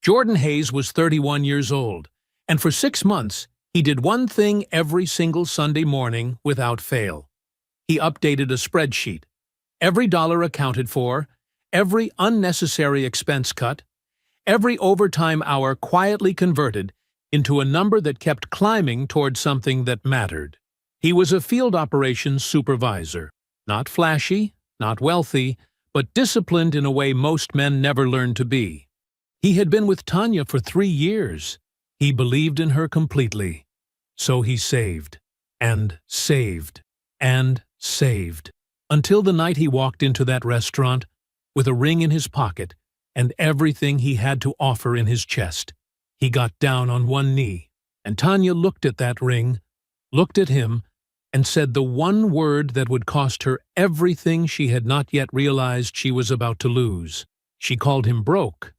Jordan Hayes was 31 years old, and for 6 months, he did one thing every single Sunday morning without fail. He updated a spreadsheet. Every dollar accounted for, every unnecessary expense cut, every overtime hour quietly converted into a number that kept climbing toward something that mattered. He was a field operations supervisor, not flashy, not wealthy, but disciplined in a way most men never learn to be. He had been with Tanya for 3 years. He believed in her completely. So he saved, and saved, and saved, until the night he walked into that restaurant with a ring in his pocket and everything he had to offer in his chest. He got down on one knee, and Tanya looked at that ring, looked at him, and said the one word that would cost her everything she had not yet realized she was about to lose. She called him broke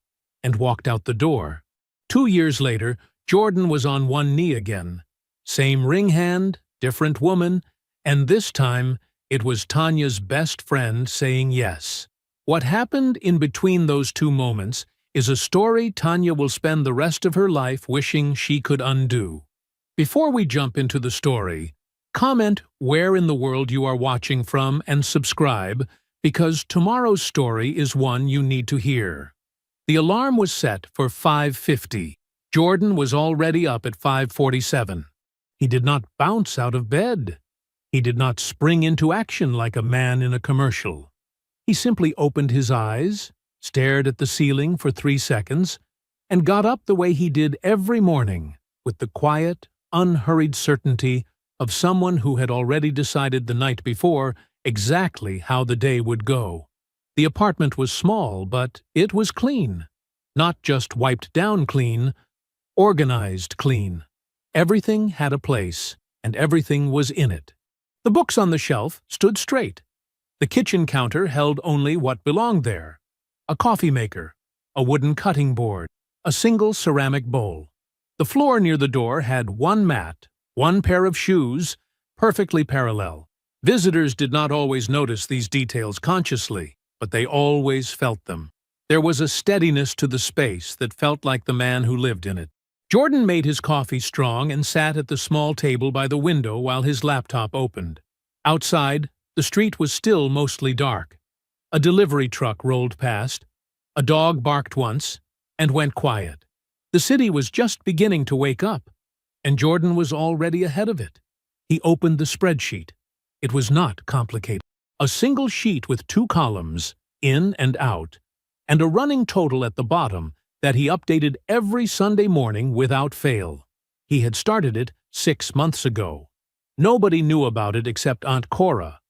and walked out the door. 2 years later, Jordan was on one knee again. Same ring hand, different woman, and this time it was Tanya's best friend saying yes. What happened in between those two moments is a story Tanya will spend the rest of her life wishing she could undo. Before we jump into the story, comment where in the world you are watching from and subscribe, because tomorrow's story is one you need to hear. The alarm was set for 5:50. Jordan was already up at 5:47. He did not bounce out of bed. He did not spring into action like a man in a commercial. He simply opened his eyes, stared at the ceiling for 3 seconds, and got up the way he did every morning, with the quiet, unhurried certainty of someone who had already decided the night before exactly how the day would go. The apartment was small, but it was clean. Not just wiped down clean, organized clean. Everything had a place, and everything was in it. The books on the shelf stood straight. The kitchen counter held only what belonged there: a coffee maker, a wooden cutting board, a single ceramic bowl. The floor near the door had one mat, one pair of shoes, perfectly parallel. Visitors did not always notice these details consciously, but they always felt them. There was a steadiness to the space that felt like the man who lived in it. Jordan made his coffee strong and sat at the small table by the window while his laptop opened. Outside, the street was still mostly dark. A delivery truck rolled past. A dog barked once and went quiet. The city was just beginning to wake up, and Jordan was already ahead of it. He opened the spreadsheet. It was not complicated. A single sheet with 2 columns, in and out, and a running total at the bottom that he updated every Sunday morning without fail. He had started it 6 months ago. Nobody knew about it except Aunt Cora,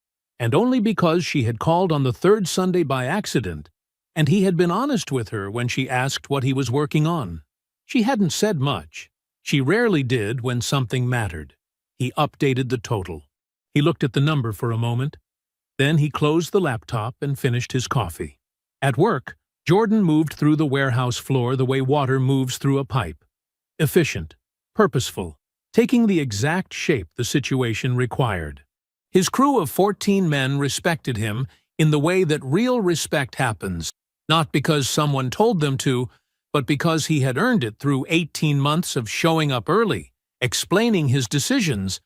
and only because she had called on the 3rd Sunday by accident, and he had been honest with her when she asked what he was working on. She hadn't said much. She rarely did when something mattered. He updated the total. He looked at the number for a moment. Then he closed the laptop and finished his coffee. At work, Jordan moved through the warehouse floor the way water moves through a pipe. Efficient, purposeful, taking the exact shape the situation required. His crew of 14 men respected him in the way that real respect happens, not because someone told them to, but because he had earned it through 18 months of showing up early, explaining his decisions,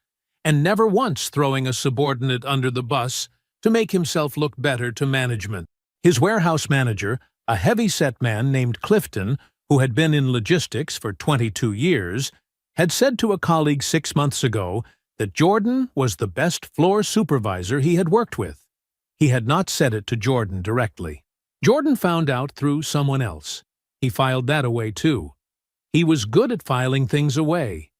and never once throwing a subordinate under the bus to make himself look better to management. His warehouse manager, a heavy-set man named Clifton, who had been in logistics for 22 years, had said to a colleague 6 months ago that Jordan was the best floor supervisor he had worked with. He had not said it to Jordan directly. Jordan found out through someone else. He filed that away too. He was good at filing things away.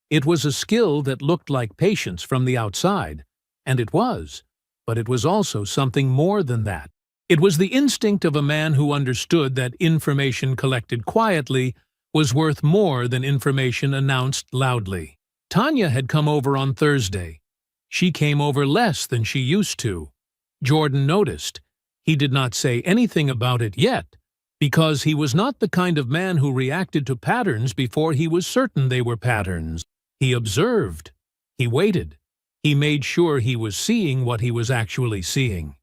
It was a skill that looked like patience from the outside, and it was, but it was also something more than that. It was the instinct of a man who understood that information collected quietly was worth more than information announced loudly. Tanya had come over on Thursday. She came over less than she used to. Jordan noticed. He did not say anything about it yet, because he was not the kind of man who reacted to patterns before he was certain they were patterns. He observed. He waited. He made sure he was seeing what he was actually seeing.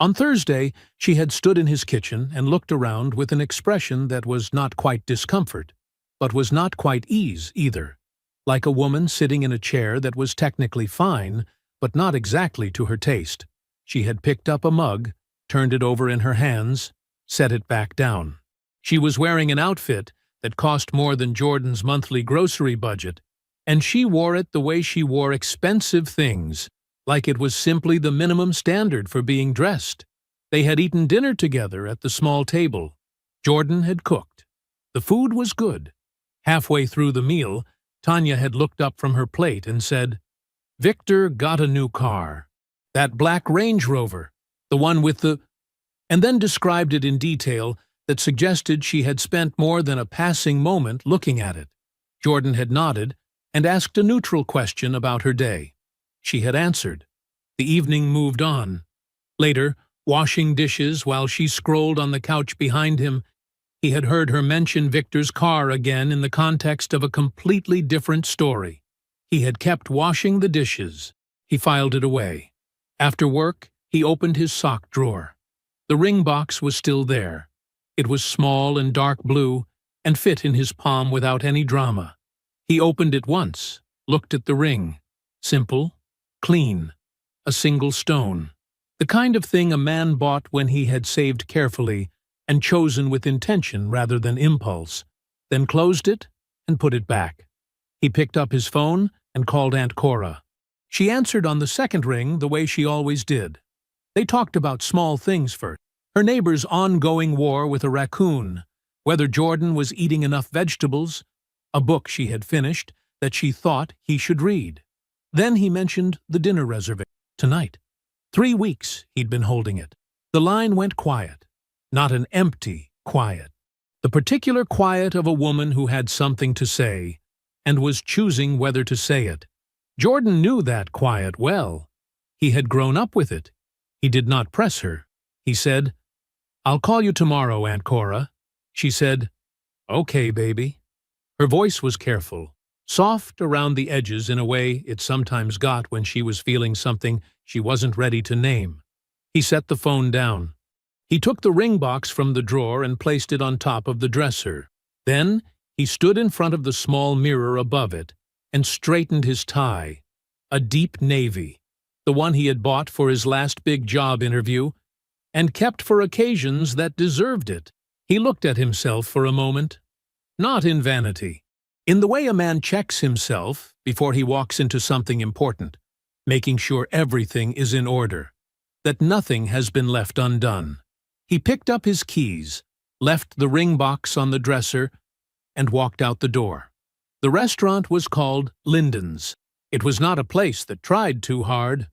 On Thursday, she had stood in his kitchen and looked around with an expression that was not quite discomfort, but was not quite ease either, like a woman sitting in a chair that was technically fine, but not exactly to her taste. She had picked up a mug, turned it over in her hands, set it back down. She was wearing an outfit that cost more than Jordan's monthly grocery budget, and she wore it the way she wore expensive things, like it was simply the minimum standard for being dressed. They had eaten dinner together at the small table. Jordan had cooked. The food was good. Halfway through the meal, Tanya had looked up from her plate and said, "Victor got a new car. That black Range Rover, the one with the—" and then described it in detail that suggested she had spent more than a passing moment looking at it. Jordan had nodded and asked a neutral question about her day. She had answered. The evening moved on. Later, washing dishes while she scrolled on the couch behind him, he had heard her mention Victor's car again in the context of a completely different story. He had kept washing the dishes. He filed it away. After work, he opened his sock drawer. The ring box was still there. It was small and dark blue and fit in his palm without any drama. He opened it once, looked at the ring. Simple, clean, a single stone. The kind of thing a man bought when he had saved carefully and chosen with intention rather than impulse, then closed it and put it back. He picked up his phone and called Aunt Cora. She answered on the second ring the way she always did. They talked about small things first. Her neighbor's ongoing war with a raccoon, whether Jordan was eating enough vegetables, a book she had finished that she thought he should read. Then he mentioned the dinner reservation tonight. 3 weeks he'd been holding it. The line went quiet, not an empty quiet. The particular quiet of a woman who had something to say and was choosing whether to say it. Jordan knew that quiet well. He had grown up with it. He did not press her. He said, "I'll call you tomorrow, Aunt Cora." She said, "Okay, baby." Her voice was careful, soft around the edges in a way it sometimes got when she was feeling something she wasn't ready to name. He set the phone down. He took the ring box from the drawer and placed it on top of the dresser. Then he stood in front of the small mirror above it and straightened his tie, a deep navy, the one he had bought for his last big job interview and kept for occasions that deserved it. He looked at himself for a moment, not in vanity, in the way a man checks himself before he walks into something important, making sure everything is in order, that nothing has been left undone. He picked up his keys, left the ring box on the dresser, and walked out the door. The restaurant was called Linden's. It was not a place that tried too hard.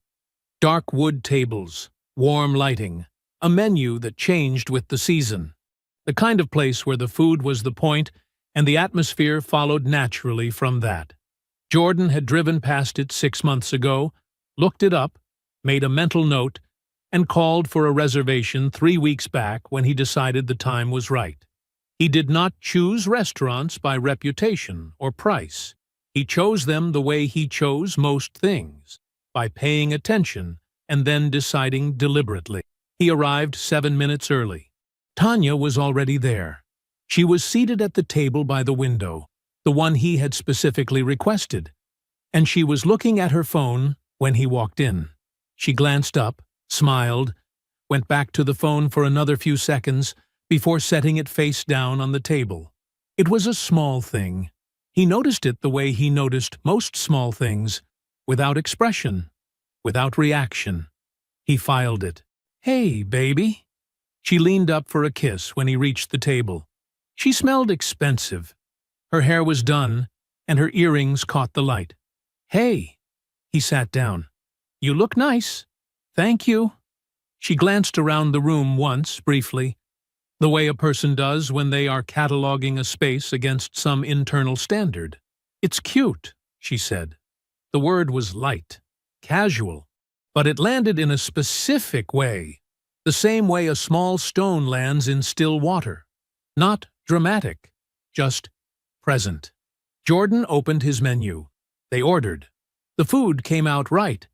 Dark wood tables, warm lighting, a menu that changed with the season. The kind of place where the food was the point and the atmosphere followed naturally from that. Jordan had driven past it 6 months ago, looked it up, made a mental note, and called for a reservation 3 weeks back when he decided the time was right. He did not choose restaurants by reputation or price. He chose them the way he chose most things, by paying attention and then deciding deliberately. He arrived 7 minutes early. Tanya was already there. She was seated at the table by the window, the one he had specifically requested, and she was looking at her phone when he walked in. She glanced up, smiled, went back to the phone for another few seconds before setting it face down on the table. It was a small thing. He noticed it the way he noticed most small things, without expression, without reaction. He filed it. "Hey, baby." She leaned up for a kiss when he reached the table. She smelled expensive. Her hair was done, and her earrings caught the light. "Hey." He sat down. "You look nice." "Thank you." She glanced around the room once, briefly, the way a person does when they are cataloging a space against some internal standard. "It's cute," she said. The word was light, casual, but it landed in a specific way, the same way a small stone lands in still water. Not dramatic, just present. Jordan opened his menu. They ordered. The food came out right,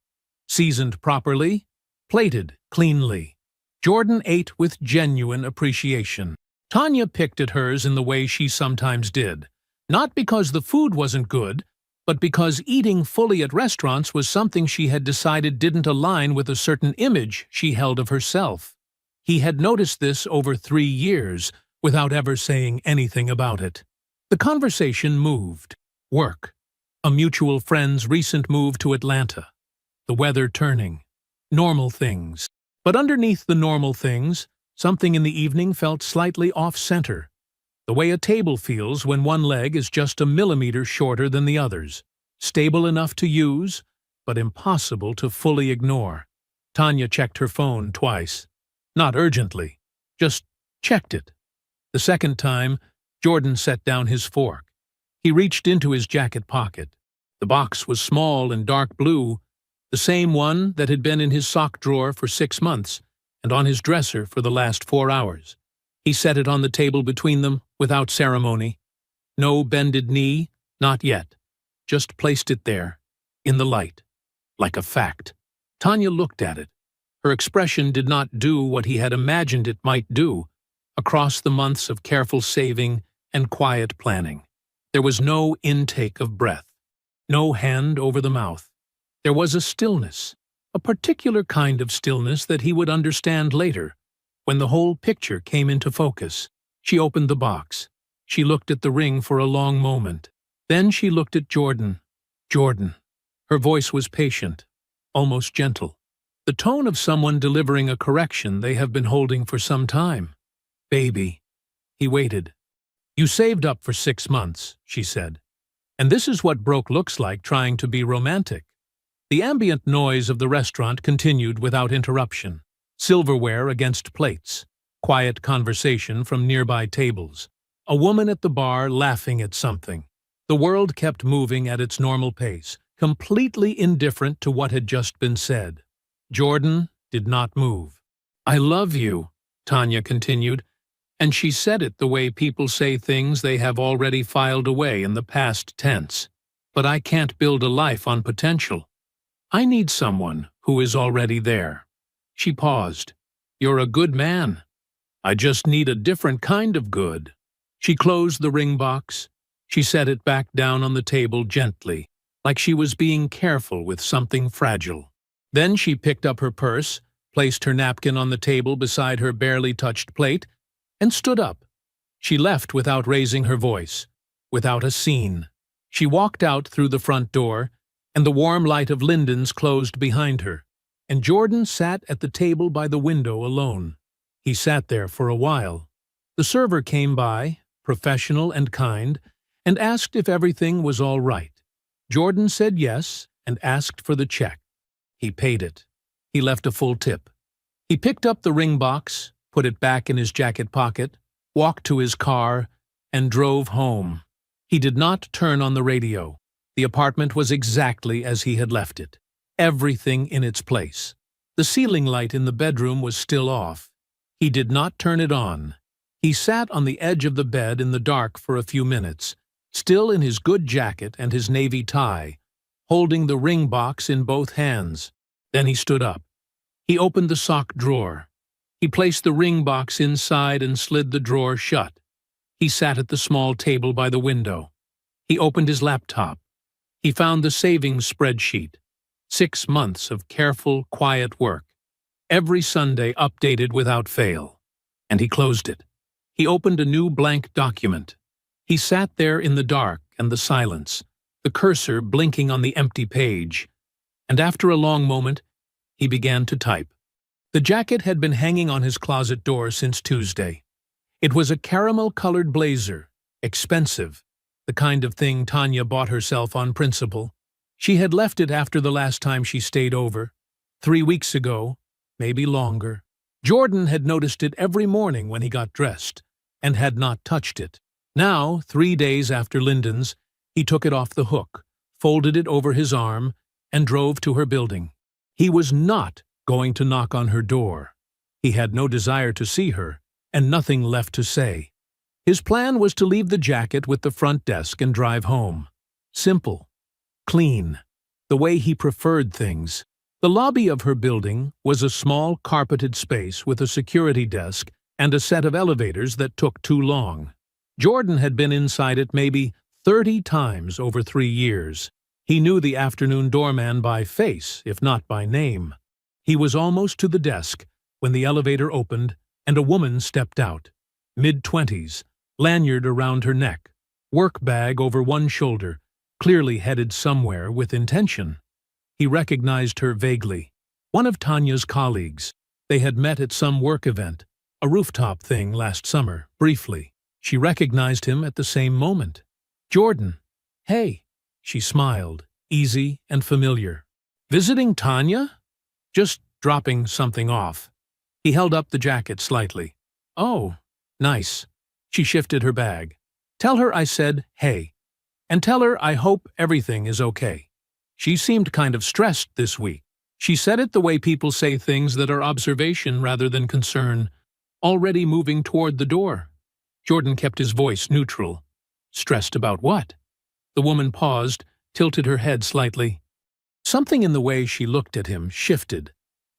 seasoned properly, plated cleanly. Jordan ate with genuine appreciation. Tanya picked at hers in the way she sometimes did, not because the food wasn't good, but because eating fully at restaurants was something she had decided didn't align with a certain image she held of herself. He had noticed this over 3 years, without ever saying anything about it. The conversation moved. Work. A mutual friend's recent move to Atlanta. The weather turning. Normal things. But underneath the normal things, something in the evening felt slightly off-center. The way a table feels when one leg is just a millimeter shorter than the others. Stable enough to use, but impossible to fully ignore. Tanya checked her phone twice. Not urgently, just checked it. The second time, Jordan set down his fork. He reached into his jacket pocket. The box was small and dark blue, the same one that had been in his sock drawer for 6 months and on his dresser for the last 4 hours. He set it on the table between them without ceremony. No bended knee, not yet. Just placed it there, in the light, like a fact. Tanya looked at it. Her expression did not do what he had imagined it might do across the months of careful saving and quiet planning. There was no intake of breath, no hand over the mouth. There was a stillness, a particular kind of stillness that he would understand later. When the whole picture came into focus, she opened the box. She looked at the ring for a long moment. Then she looked at Jordan. Jordan. Her voice was patient, almost gentle. The tone of someone delivering a correction they have been holding for some time. Baby. He waited. You saved up for 6 months, she said. And this is what broke looks like trying to be romantic. The ambient noise of the restaurant continued without interruption. Silverware against plates. Quiet conversation from nearby tables. A woman at the bar laughing at something. The world kept moving at its normal pace, completely indifferent to what had just been said. Jordan did not move. I love you, Tanya continued, and she said it the way people say things they have already filed away in the past tense. But I can't build a life on potential. I need someone who is already there. She paused. You're a good man. I just need a different kind of good. She closed the ring box. She set it back down on the table gently, like she was being careful with something fragile. Then she picked up her purse, placed her napkin on the table beside her barely touched plate, and stood up. She left without raising her voice, without a scene. She walked out through the front door, and the warm light of Linden's closed behind her, and Jordan sat at the table by the window alone. He sat there for a while. The server came by, professional and kind, and asked if everything was all right. Jordan said yes and asked for the check. He paid it. He left a full tip. He picked up the ring box, put it back in his jacket pocket, walked to his car, and drove home. He did not turn on the radio. The apartment was exactly as he had left it. Everything in its place. The ceiling light in the bedroom was still off. He did not turn it on. He sat on the edge of the bed in the dark for a few minutes, still in his good jacket and his navy tie, holding the ring box in both hands. Then he stood up. He opened the sock drawer. He placed the ring box inside and slid the drawer shut. He sat at the small table by the window. He opened his laptop. He found the savings spreadsheet. 6 months of careful, quiet work. Every Sunday updated without fail. And he closed it. He opened a new blank document. He sat there in the dark and the silence, the cursor blinking on the empty page. And after a long moment, he began to type. The jacket had been hanging on his closet door since Tuesday. It was a caramel-colored blazer, expensive, the kind of thing Tanya bought herself on principle. She had left it after the last time she stayed over, 3 weeks ago, maybe longer. Jordan had noticed it every morning when he got dressed, and had not touched it. Now, 3 days after Linden's, he took it off the hook, folded it over his arm, and drove to her building. He was not going to knock on her door. He had no desire to see her, and nothing left to say. His plan was to leave the jacket with the front desk and drive home. Simple. Clean. The way he preferred things. The lobby of her building was a small carpeted space with a security desk and a set of elevators that took too long. Jordan had been inside it maybe 30 times over 3 years. He knew the afternoon doorman by face, if not by name. He was almost to the desk when the elevator opened and a woman stepped out. Mid-20s, lanyard around her neck, work bag over one shoulder, clearly headed somewhere with intention. He recognized her vaguely. One of Tanya's colleagues. They had met at some work event, a rooftop thing last summer, briefly. She recognized him at the same moment. "Jordan." "Hey." She smiled, easy and familiar. "Visiting Tanya?" "Just dropping something off." He held up the jacket slightly. "Oh, nice." She shifted her bag. "Tell her I said hey. And tell her I hope everything is okay." She seemed kind of stressed this week. She said it the way people say things that are observation rather than concern, already moving toward the door. Jordan kept his voice neutral. "Stressed about what?" The woman paused, tilted her head slightly. Something in the way she looked at him shifted.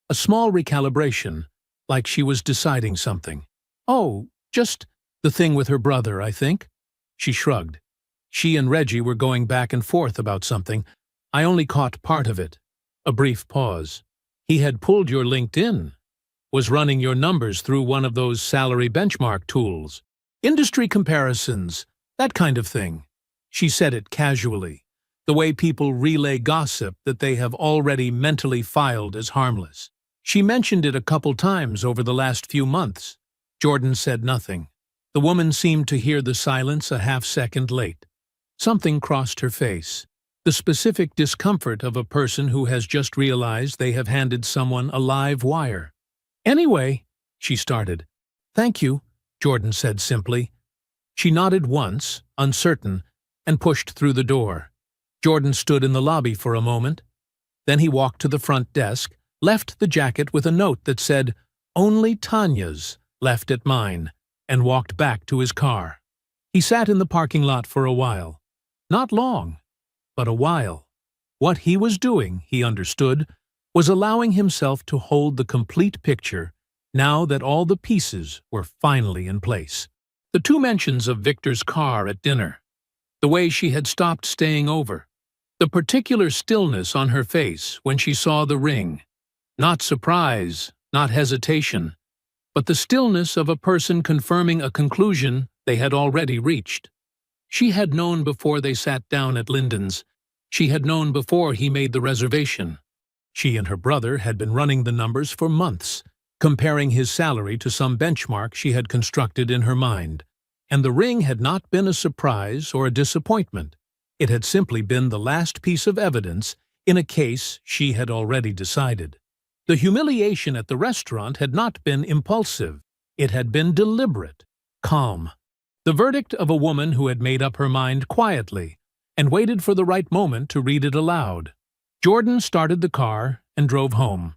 A small recalibration, like she was deciding something. "Oh, just the thing with her brother, I think." She shrugged. She and Reggie were going back and forth about something. I only caught part of it. A brief pause. "He had pulled your LinkedIn. Was running your numbers through one of those salary benchmark tools. Industry comparisons, that kind of thing." She said it casually, the way people relay gossip that they have already mentally filed as harmless. She mentioned it a couple times over the last few months. Jordan said nothing. The woman seemed to hear the silence a half-second late. Something crossed her face. The specific discomfort of a person who has just realized they have handed someone a live wire. "Anyway," she started. "Thank you," Jordan said simply. She nodded once, uncertain, and pushed through the door. Jordan stood in the lobby for a moment. Then he walked to the front desk, left the jacket with a note that said, "Only Tanya's, left at mine," and walked back to his car. He sat in the parking lot for a while. Not long, but a while. What he was doing, he understood, was allowing himself to hold the complete picture now that all the pieces were finally in place. The two mentions of Victor's car at dinner, the way she had stopped staying over, the particular stillness on her face when she saw the ring. Not surprise, not hesitation, but the stillness of a person confirming a conclusion they had already reached. She had known before they sat down at Linden's. She had known before he made the reservation. She and her brother had been running the numbers for months, comparing his salary to some benchmark she had constructed in her mind. And the ring had not been a surprise or a disappointment. It had simply been the last piece of evidence in a case she had already decided. The humiliation at the restaurant had not been impulsive. It had been deliberate, calm. The verdict of a woman who had made up her mind quietly and waited for the right moment to read it aloud. Jordan started the car and drove home.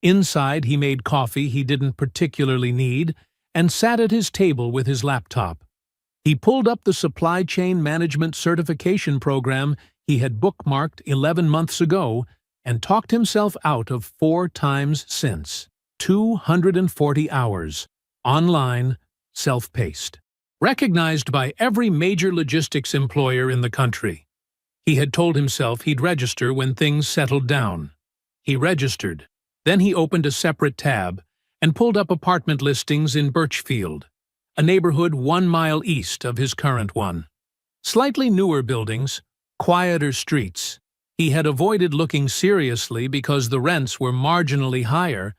Inside, he made coffee he didn't particularly need and sat at his table with his laptop. He pulled up the supply chain management certification program he had bookmarked 11 months ago and talked himself out of 4 times since. 240 hours. Online, self-paced. Recognized by every major logistics employer in the country. He had told himself he'd register when things settled down. He registered. Then he opened a separate tab and pulled up apartment listings in Birchfield, a neighborhood 1 mile east of his current one. Slightly newer buildings, quieter streets. He had avoided looking seriously because the rents were marginally higher,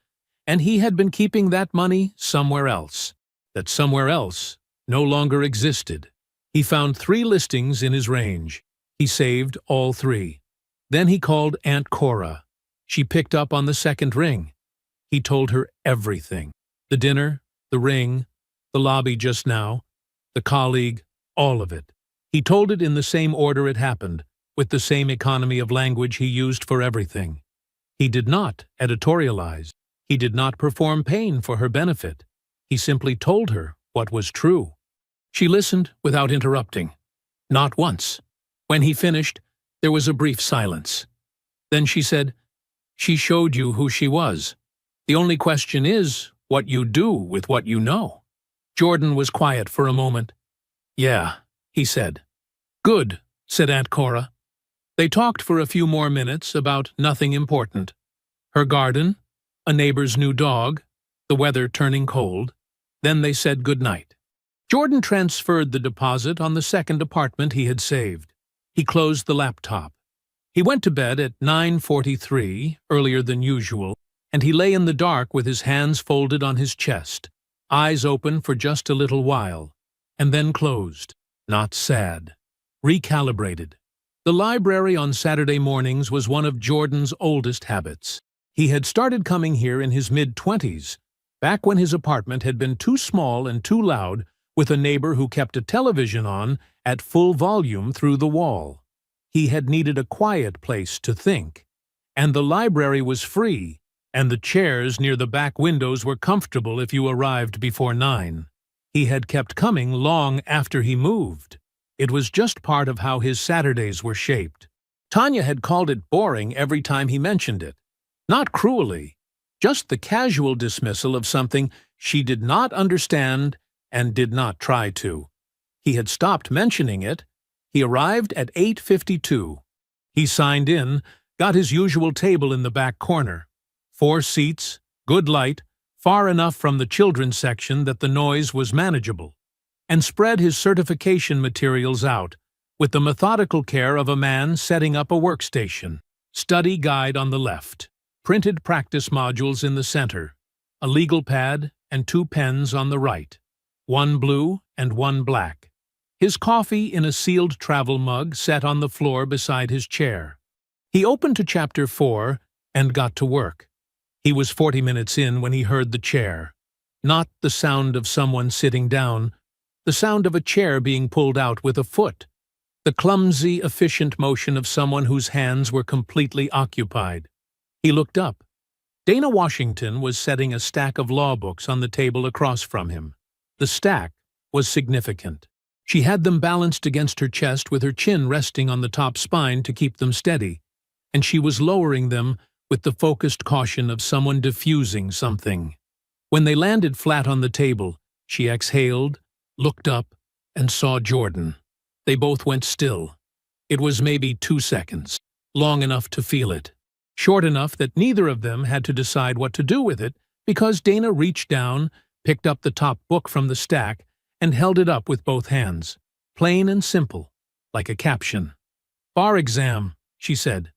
and he had been keeping that money somewhere else. That somewhere else no longer existed. He found 3 listings in his range. He saved all 3. Then he called Aunt Cora. She picked up on the second ring. He told her everything. The dinner, the ring, the lobby just now, the colleague, all of it. He told it in the same order it happened, with the same economy of language he used for everything. He did not editorialize. He did not perform pain for her benefit. He simply told her what was true. She listened without interrupting. Not once. When he finished, there was a brief silence. Then she said, She showed you who she was. The only question is what you do with what you know. Jordan was quiet for a moment. Yeah, he said. Good, said Aunt Cora. They talked for a few more minutes about nothing important. Her garden, a neighbor's new dog, the weather turning cold. Then they said good night. Jordan transferred the deposit on the second apartment he had saved. He closed the laptop. He went to bed at 9:43, earlier than usual, and he lay in the dark with his hands folded on his chest, eyes open for just a little while, and then closed, not sad, recalibrated. The library on Saturday mornings was one of Jordan's oldest habits. He had started coming here in his mid-20s, back when his apartment had been too small and too loud, with a neighbor who kept a television on at full volume through the wall. He had needed a quiet place to think, and the library was free, and the chairs near the back windows were comfortable if you arrived before 9. He had kept coming long after he moved. It was just part of how his Saturdays were shaped. Tanya had called it boring every time he mentioned it. Not cruelly, just the casual dismissal of something she did not understand and did not try to. He had stopped mentioning it. He arrived at 8:52. He signed in, got his usual table in the back corner. 4 seats, good light, far enough from the children's section that the noise was manageable, and spread his certification materials out with the methodical care of a man setting up a workstation. Study guide on the left, printed practice modules in the center, a legal pad and 2 pens on the right, 1 blue and 1 black. His coffee in a sealed travel mug set on the floor beside his chair. He opened to Chapter 4 and got to work. He was 40 minutes in when he heard the chair. Not the sound of someone sitting down, the sound of a chair being pulled out with a foot. The clumsy, efficient motion of someone whose hands were completely occupied. He looked up. Dana Washington was setting a stack of law books on the table across from him. The stack was significant. She had them balanced against her chest with her chin resting on the top spine to keep them steady, and she was lowering them with the focused caution of someone diffusing something. When they landed flat on the table, she exhaled, looked up, and saw Jordan. They both went still. It was maybe 2 seconds, long enough to feel it, short enough that neither of them had to decide what to do with it because Dana reached down, picked up the top book from the stack, and held it up with both hands, plain and simple, like a caption. Bar exam, she said.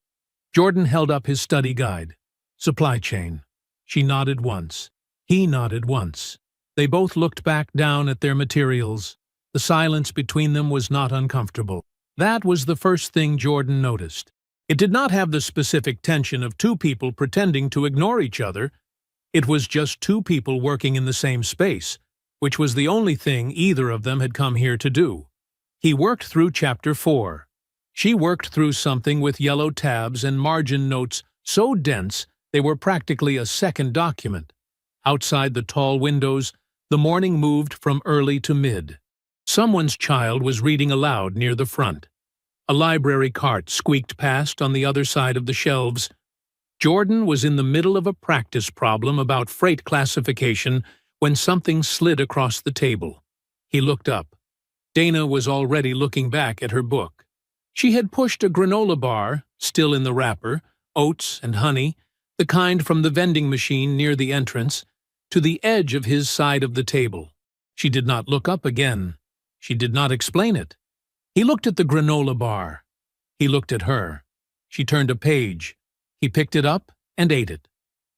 Jordan held up his study guide. Supply chain. She nodded once. He nodded once. They both looked back down at their materials. The silence between them was not uncomfortable. That was the first thing Jordan noticed. It did not have the specific tension of 2 people pretending to ignore each other. It was just 2 people working in the same space, which was the only thing either of them had come here to do. He worked through Chapter 4. She worked through something with yellow tabs and margin notes so dense they were practically a second document. Outside the tall windows, the morning moved from early to mid. Someone's child was reading aloud near the front. A library cart squeaked past on the other side of the shelves. Jordan was in the middle of a practice problem about freight classification when something slid across the table. He looked up. Dana was already looking back at her book. She had pushed a granola bar, still in the wrapper, oats and honey, the kind from the vending machine near the entrance, to the edge of his side of the table. She did not look up again. She did not explain it. He looked at the granola bar. He looked at her. She turned a page. He picked it up and ate it.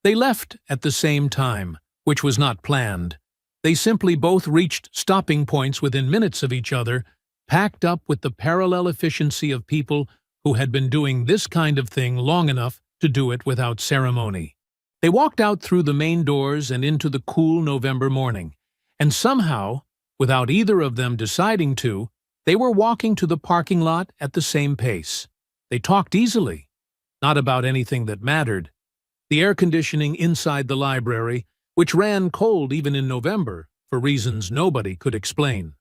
They left at the same time, which was not planned. They simply both reached stopping points within minutes of each other, packed up with the parallel efficiency of people who had been doing this kind of thing long enough to do it without ceremony. They walked out through the main doors and into the cool November morning, and somehow, without either of them deciding to, they were walking to the parking lot at the same pace. They talked easily, not about anything that mattered. The air conditioning inside the library, which ran cold even in November, for reasons nobody could explain.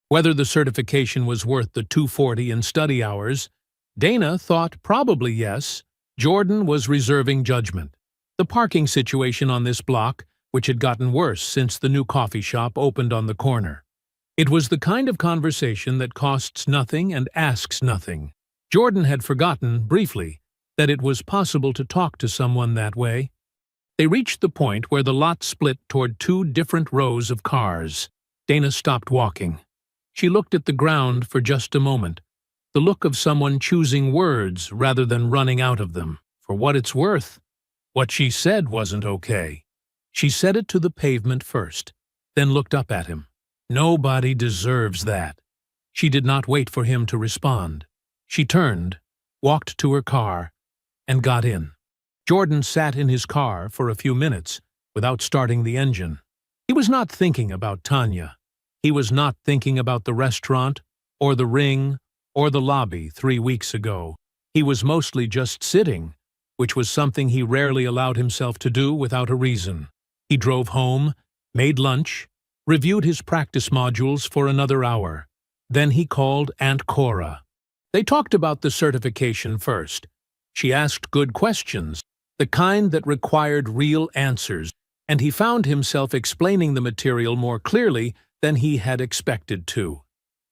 Whether the certification was worth the $240 in study hours, Dana thought probably yes. Jordan was reserving judgment. The parking situation on this block, which had gotten worse since the new coffee shop opened on the corner. It was the kind of conversation that costs nothing and asks nothing. Jordan had forgotten, briefly, that it was possible to talk to someone that way. They reached the point where the lot split toward two different rows of cars. Dana stopped walking. She looked at the ground for just a moment, the look of someone choosing words rather than running out of them. For what it's worth, what she said wasn't okay. She said it to the pavement first, then looked up at him. Nobody deserves that. She did not wait for him to respond. She turned, walked to her car, and got in. Jordan sat in his car for a few minutes without starting the engine. He was not thinking about Tanya. He was not thinking about the restaurant, or the ring, or the lobby 3 weeks ago. He was mostly just sitting, which was something he rarely allowed himself to do without a reason. He drove home, made lunch, reviewed his practice modules for another hour. Then he called Aunt Cora. They talked about the certification first. She asked good questions, the kind that required real answers, and he found himself explaining the material more clearly than he had expected to.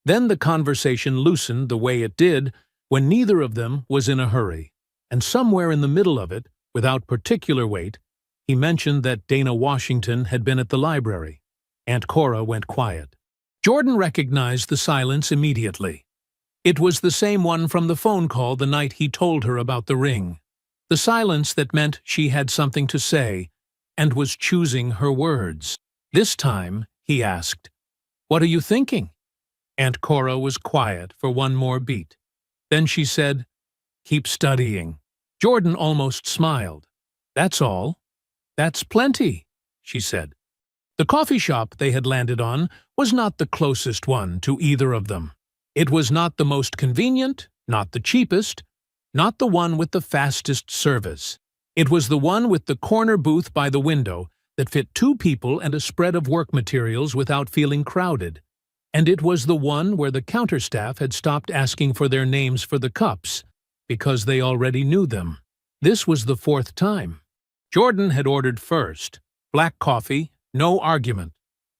Then the conversation loosened the way it did when neither of them was in a hurry, and somewhere in the middle of it, without particular weight, he mentioned that Dana Washington had been at the library. Aunt Cora went quiet. Jordan recognized the silence immediately. It was the same one from the phone call the night he told her about the ring. The silence that meant she had something to say and was choosing her words. This time, he asked, "What are you thinking?" Aunt Cora was quiet for one more beat. Then she said, "Keep studying." Jordan almost smiled. "That's all." "That's plenty," she said. The coffee shop they had landed on was not the closest one to either of them. It was not the most convenient, not the cheapest, not the one with the fastest service. It was the one with the corner booth by the window that fit 2 people and a spread of work materials without feeling crowded. And it was the one where the counter staff had stopped asking for their names for the cups, because they already knew them. This was the 4th time. Jordan had ordered first, black coffee, no argument.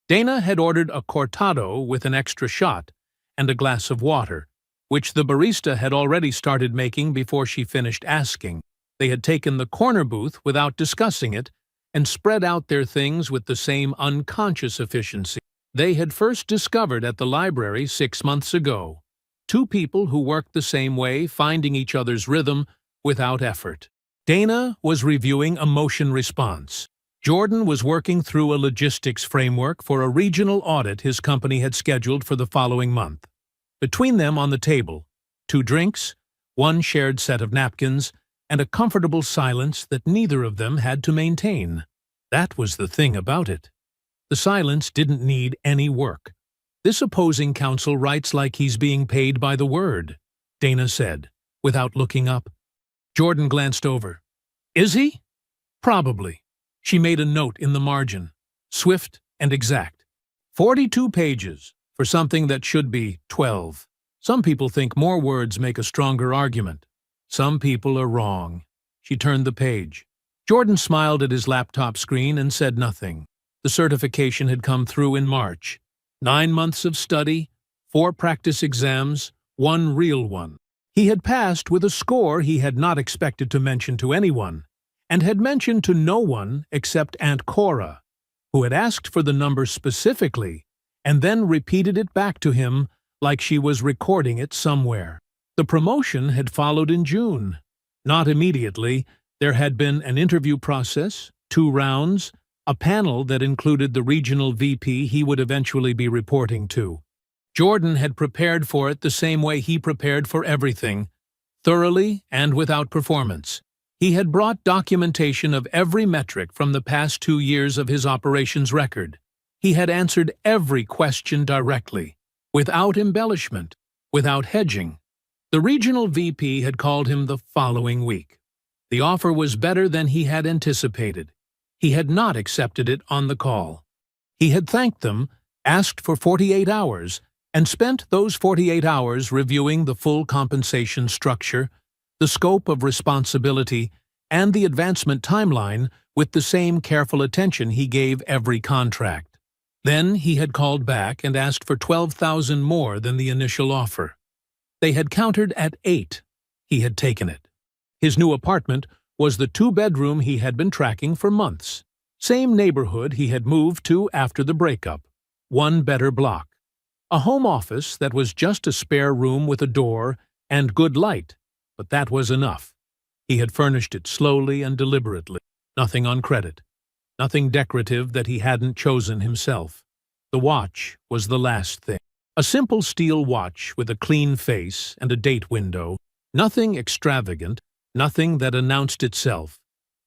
Dana had ordered a cortado with an extra shot and a glass of water, which the barista had already started making before she finished asking. They had taken the corner booth without discussing it and spread out their things with the same unconscious efficiency they had first discovered at the library 6 months ago. 2 people who worked the same way, finding each other's rhythm without effort. Dana was reviewing a motion response. Jordan was working through a logistics framework for a regional audit his company had scheduled for the following month. Between them on the table, 2 drinks, 1 shared set of napkins, and a comfortable silence that neither of them had to maintain. That was the thing about it. The silence didn't need any work. "This opposing counsel writes like he's being paid by the word," Dana said, without looking up. Jordan glanced over. "Is he?" "Probably." She made a note in the margin, swift and exact. 42 pages for something that should be 12. Some people think more words make a stronger argument. Some people are wrong. She turned the page. Jordan smiled at his laptop screen and said nothing. The certification had come through in March. 9 months of study, 4 practice exams, 1 real one. He had passed with a score he had not expected to mention to anyone, and had mentioned to no one except Aunt Cora, who had asked for the number specifically and then repeated it back to him like she was recording it somewhere. The promotion had followed in June. Not immediately. There had been an interview process, 2 rounds, a panel that included the regional VP he would eventually be reporting to. Jordan had prepared for it the same way he prepared for everything, thoroughly and without performance. He had brought documentation of every metric from the past 2 years of his operations record. He had answered every question directly, without embellishment, without hedging. The regional VP had called him the following week. The offer was better than he had anticipated. He had not accepted it on the call. He had thanked them, asked for 48 hours, and spent those 48 hours reviewing the full compensation structure, the scope of responsibility, and the advancement timeline with the same careful attention he gave every contract. Then he had called back and asked for $12,000 more than the initial offer. They had countered at $8,000. He had taken it. His new apartment was the 2-bedroom he had been tracking for months. Same neighborhood he had moved to after the breakup. One better block. A home office that was just a spare room with a door and good light, but that was enough. He had furnished it slowly and deliberately. Nothing on credit. Nothing decorative that he hadn't chosen himself. The watch was the last thing. A simple steel watch with a clean face and a date window. Nothing extravagant, nothing that announced itself.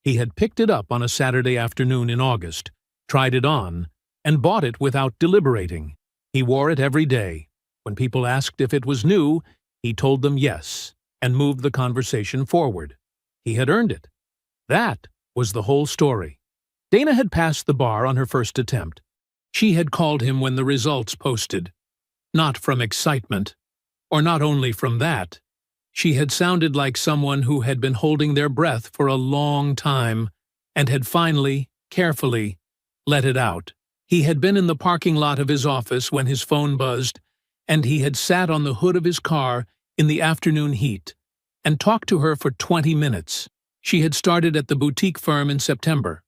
He had picked it up on a Saturday afternoon in August, tried it on, and bought it without deliberating. He wore it every day. When people asked if it was new, he told them yes, and moved the conversation forward. He had earned it. That was the whole story. Dana had passed the bar on her first attempt. She had called him when the results posted. Not from excitement, or not only from that. She had sounded like someone who had been holding their breath for a long time and had finally, carefully, let it out. He had been in the parking lot of his office when his phone buzzed, and he had sat on the hood of his car in the afternoon heat and talked to her for 20 minutes. She had started at the boutique firm in September.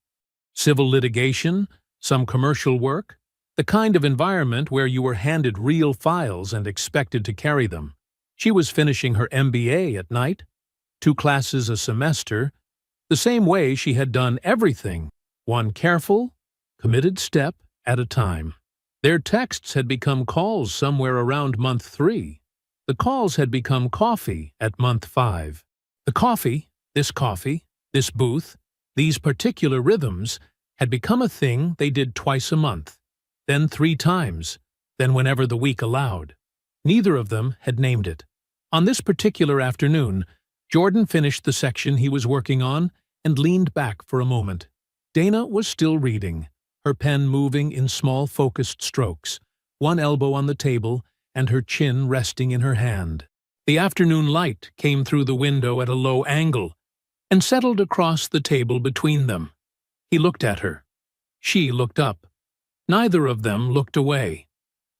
Civil litigation, some commercial work, the kind of environment where you were handed real files and expected to carry them. She was finishing her MBA at night, 2 classes a semester, the same way she had done everything, one careful, committed step at a time. Their texts had become calls somewhere around month 3. The calls had become coffee at month 5. The coffee, this booth, these particular rhythms, had become a thing they did twice a month, then 3 times, then whenever the week allowed. Neither of them had named it. On this particular afternoon, Jordan finished the section he was working on and leaned back for a moment. Dana was still reading, her pen moving in small focused strokes, one elbow on the table and her chin resting in her hand. The afternoon light came through the window at a low angle and settled across the table between them. He looked at her. She looked up. Neither of them looked away.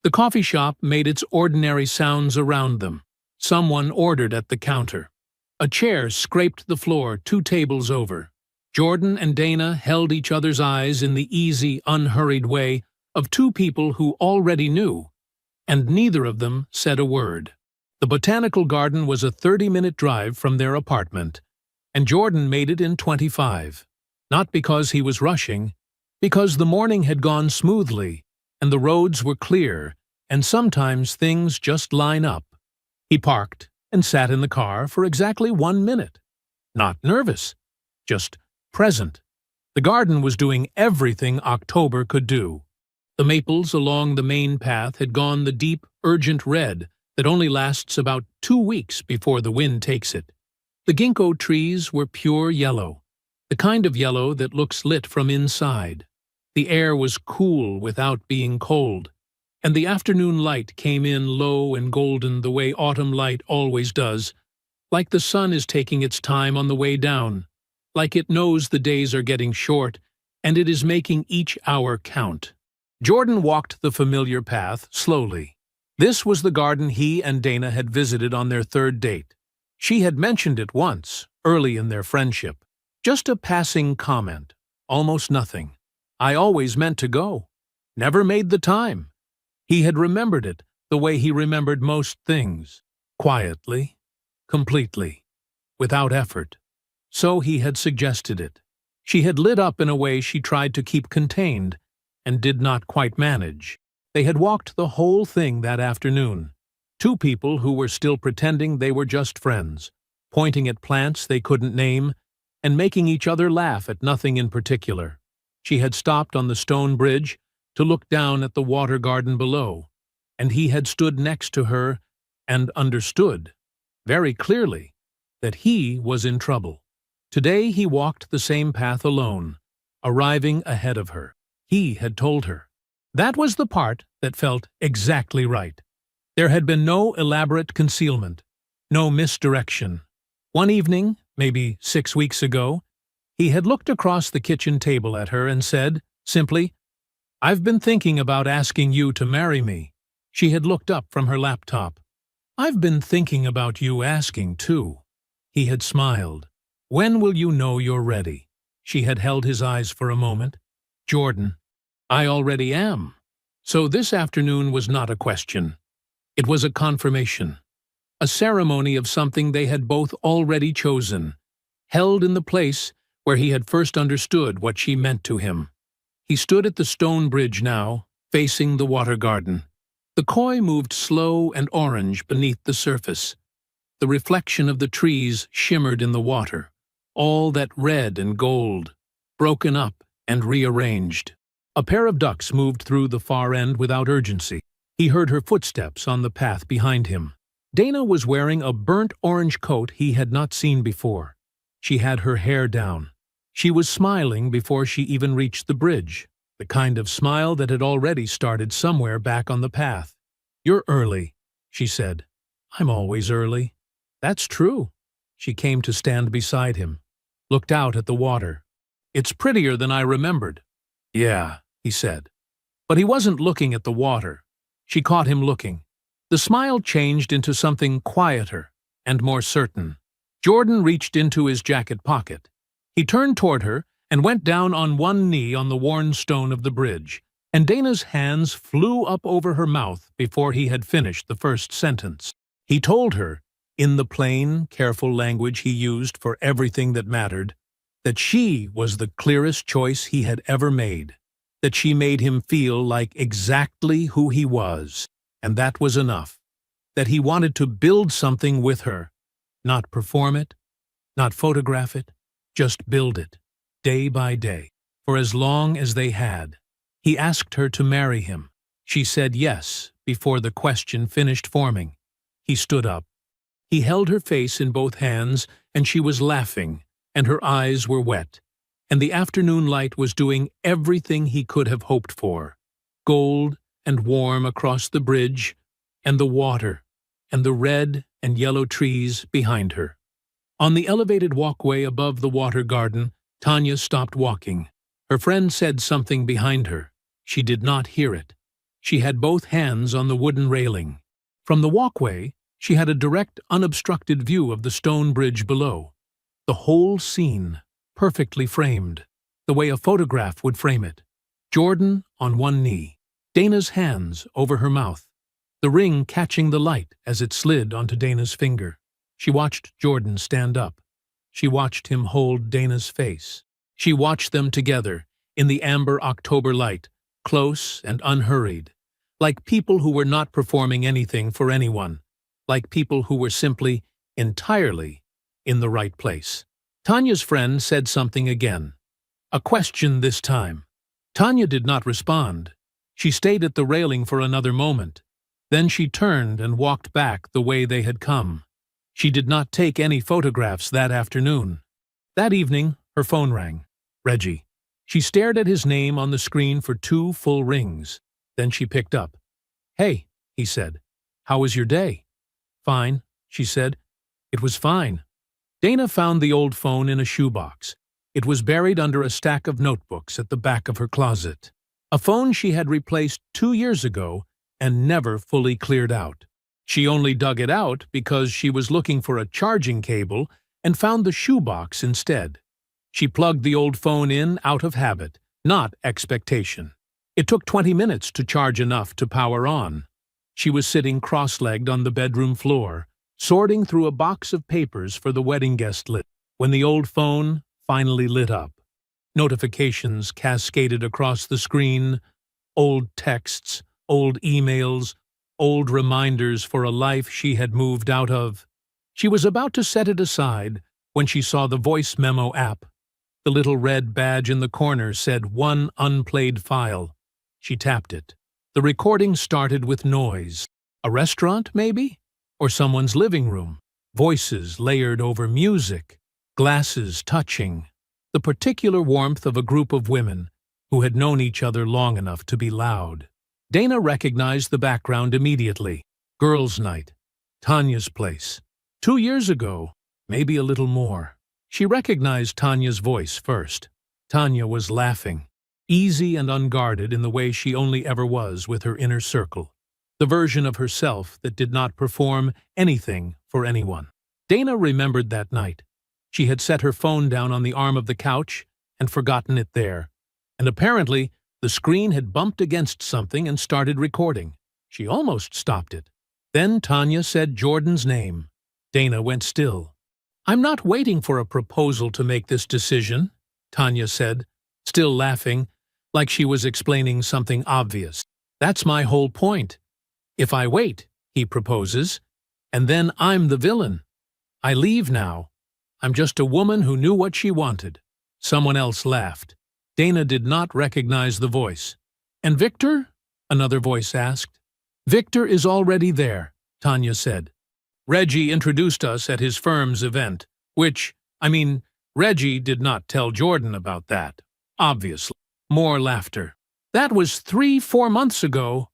The coffee shop made its ordinary sounds around them. Someone ordered at the counter. A chair scraped the floor 2 tables over. Jordan and Dana held each other's eyes in the easy, unhurried way of 2 people who already knew, and neither of them said a word. The botanical garden was a 30-minute drive from their apartment, and Jordan made it in 25. Not because he was rushing, because the morning had gone smoothly, and the roads were clear, and sometimes things just line up. He parked and sat in the car for exactly 1 minute. Not nervous, just present. The garden was doing everything October could do. The maples along the main path had gone the deep, urgent red that only lasts about 2 weeks before the wind takes it. The ginkgo trees were pure yellow, the kind of yellow that looks lit from inside. The air was cool without being cold, and the afternoon light came in low and golden the way autumn light always does, like the sun is taking its time on the way down, like it knows the days are getting short, and it is making each hour count. Jordan walked the familiar path slowly. This was the garden he and Dana had visited on their 3rd date. She had mentioned it once, early in their friendship. Just a passing comment, almost nothing. I always meant to go. Never made the time. He had remembered it the way he remembered most things, quietly, completely, without effort. So he had suggested it. She had lit up in a way she tried to keep contained and did not quite manage. They had walked the whole thing that afternoon. 2 people who were still pretending they were just friends, pointing at plants they couldn't name, and making each other laugh at nothing in particular. She had stopped on the stone bridge to look down at the water garden below, and he had stood next to her and understood, very clearly, that he was in trouble. Today he walked the same path alone, arriving ahead of her. He had told her. That was the part that felt exactly right. There had been no elaborate concealment, no misdirection. One evening, maybe 6 weeks ago, he had looked across the kitchen table at her and said, simply, "I've been thinking about asking you to marry me." She had looked up from her laptop. "I've been thinking about you asking, too." He had smiled. "When will you know you're ready?" She had held his eyes for a moment. "Jordan, I already am." So this afternoon was not a question. It was a confirmation. A ceremony of something they had both already chosen, held in the place where he had first understood what she meant to him. He stood at the stone bridge now, facing the water garden. The koi moved slow and orange beneath the surface. The reflection of the trees shimmered in the water, all that red and gold, broken up and rearranged. A pair of ducks moved through the far end without urgency. He heard her footsteps on the path behind him. Dana was wearing a burnt orange coat he had not seen before. She had her hair down. She was smiling before she even reached the bridge, the kind of smile that had already started somewhere back on the path. "You're early," she said. "I'm always early." "That's true." She came to stand beside him, looked out at the water. "It's prettier than I remembered." "Yeah," he said. But he wasn't looking at the water. She caught him looking. The smile changed into something quieter and more certain. Jordan reached into his jacket pocket. He turned toward her and went down on one knee on the worn stone of the bridge, and Dana's hands flew up over her mouth before he had finished the first sentence. He told her, in the plain, careful language he used for everything that mattered, that she was the clearest choice he had ever made, that she made him feel like exactly who he was, and that was enough, that he wanted to build something with her, not perform it, not photograph it, just build it, day by day, for as long as they had. He asked her to marry him. She said yes before the question finished forming. He stood up. He held her face in both hands, and she was laughing, and her eyes were wet, and the afternoon light was doing everything he could have hoped for. Gold and warm across the bridge, and the water, and the red and yellow trees behind her. On the elevated walkway above the water garden, Tanya stopped walking. Her friend said something behind her. She did not hear it. She had both hands on the wooden railing. From the walkway, she had a direct, unobstructed view of the stone bridge below. The whole scene, perfectly framed, the way a photograph would frame it. Jordan on one knee, Dana's hands over her mouth, the ring catching the light as it slid onto Dana's finger. She watched Jordan stand up. She watched him hold Dana's face. She watched them together, in the amber October light, close and unhurried, like people who were not performing anything for anyone, like people who were simply, entirely, in the right place. Tanya's friend said something again. A question this time. Tanya did not respond. She stayed at the railing for another moment. Then she turned and walked back the way they had come. She did not take any photographs that afternoon. That evening, her phone rang. Reggie. She stared at his name on the screen for 2 full rings. Then she picked up. "Hey," he said. "How was your day?" "Fine," she said. "It was fine." Dana found the old phone in a shoebox. It was buried under a stack of notebooks at the back of her closet. A phone she had replaced 2 years ago and never fully cleared out. She only dug it out because she was looking for a charging cable and found the shoebox instead. She plugged the old phone in out of habit, not expectation. It took 20 minutes to charge enough to power on. She was sitting cross-legged on the bedroom floor, sorting through a box of papers for the wedding guest list, when the old phone finally lit up. Notifications cascaded across the screen, old texts, old emails, old reminders for a life she had moved out of. She was about to set it aside when she saw the voice memo app. The little red badge in the corner said 1 unplayed file. She tapped it. The recording started with noise. A restaurant, maybe? Or someone's living room. Voices layered over music. Glasses touching. The particular warmth of a group of women who had known each other long enough to be loud. Dana recognized the background immediately. Girls' night. Tanya's place. 2 years ago. maybe a little more. She recognized Tanya's voice first. Tanya was laughing, easy and unguarded in the way she only ever was with her inner circle, the version of herself that did not perform anything for anyone. Dana remembered that night. She had set her phone down on the arm of the couch and forgotten it there, and apparently the screen had bumped against something and started recording. She almost stopped it. Then Tanya said Jordan's name. Dana went still. "I'm not waiting for a proposal to make this decision," Tanya said, still laughing, like she was explaining something obvious. "That's my whole point. If I wait, he proposes, and then I'm the villain. I leave now. I'm just a woman who knew what she wanted." Someone else laughed. Dana did not recognize the voice. "And Victor?" another voice asked. "Victor is already there," Tanya said. "Reggie introduced us at his firm's event, Reggie did not tell Jordan about that, obviously." More laughter. "That was 3-4 months ago.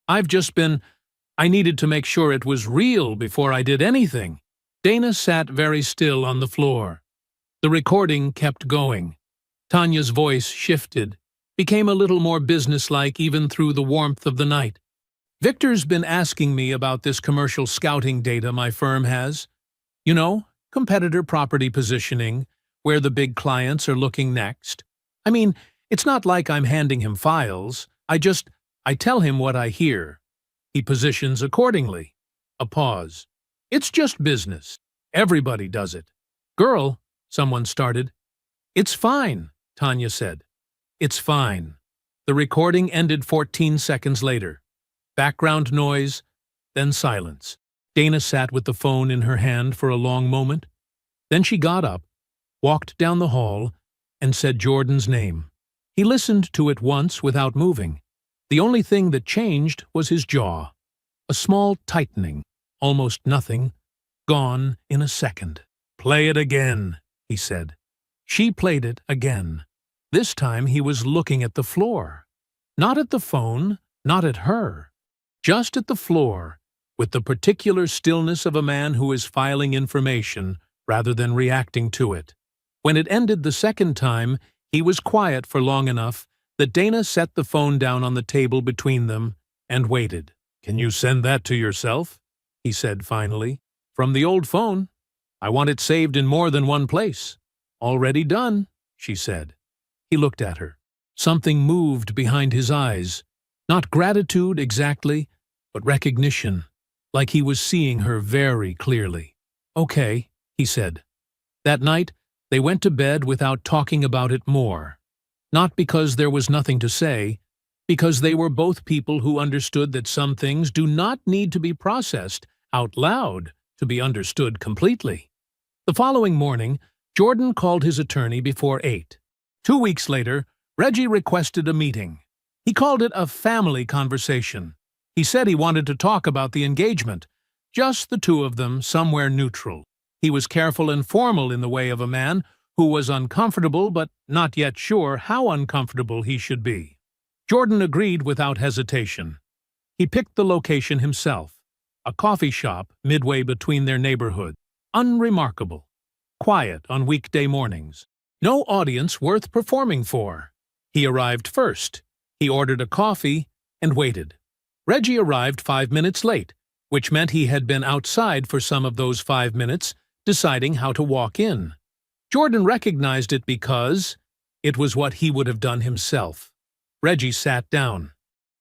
I needed to make sure it was real before I did anything." Dana sat very still on the floor. The recording kept going. Tanya's voice shifted, became a little more businesslike even through the warmth of the night. "Victor's been asking me about this commercial scouting data my firm has. You know, competitor property positioning, where the big clients are looking next. It's not like I'm handing him files. I tell him what I hear. He positions accordingly." A pause. "It's just business. Everybody does it." "Girl," someone started. "It's fine," Tanya said. "It's fine." The recording ended 14 seconds later. Background noise, then silence. Dana sat with the phone in her hand for a long moment. Then she got up, walked down the hall, and said Jordan's name. He listened to it once without moving. The only thing that changed was his jaw. A small tightening, almost nothing, gone in a second. "Play it again," he said. She played it again. This time he was looking at the floor. Not at the phone, not at her. Just at the floor, with the particular stillness of a man who is filing information rather than reacting to it. When it ended the second time, he was quiet for long enough that Dana set the phone down on the table between them and waited. "Can you send that to yourself?" he said finally. "From the old phone. I want it saved in more than one place." "Already done," she said. He looked at her. Something moved behind his eyes. Not gratitude exactly, but recognition, like he was seeing her very clearly. "Okay," he said. That night, they went to bed without talking about it more. Not because there was nothing to say, because they were both people who understood that some things do not need to be processed out loud to be understood completely. The following morning, Jordan called his attorney before 8. 2 weeks later, Reggie requested a meeting. He called it a family conversation. He said he wanted to talk about the engagement, just the two of them somewhere neutral. He was careful and formal in the way of a man who was uncomfortable but not yet sure how uncomfortable he should be. Jordan agreed without hesitation. He picked the location himself, a coffee shop midway between their neighborhoods. Unremarkable. Quiet on weekday mornings. No audience worth performing for. He arrived first. He ordered a coffee and waited. Reggie arrived 5 minutes late, which meant he had been outside for some of those 5 minutes, deciding how to walk in. Jordan recognized it because it was what he would have done himself. Reggie sat down.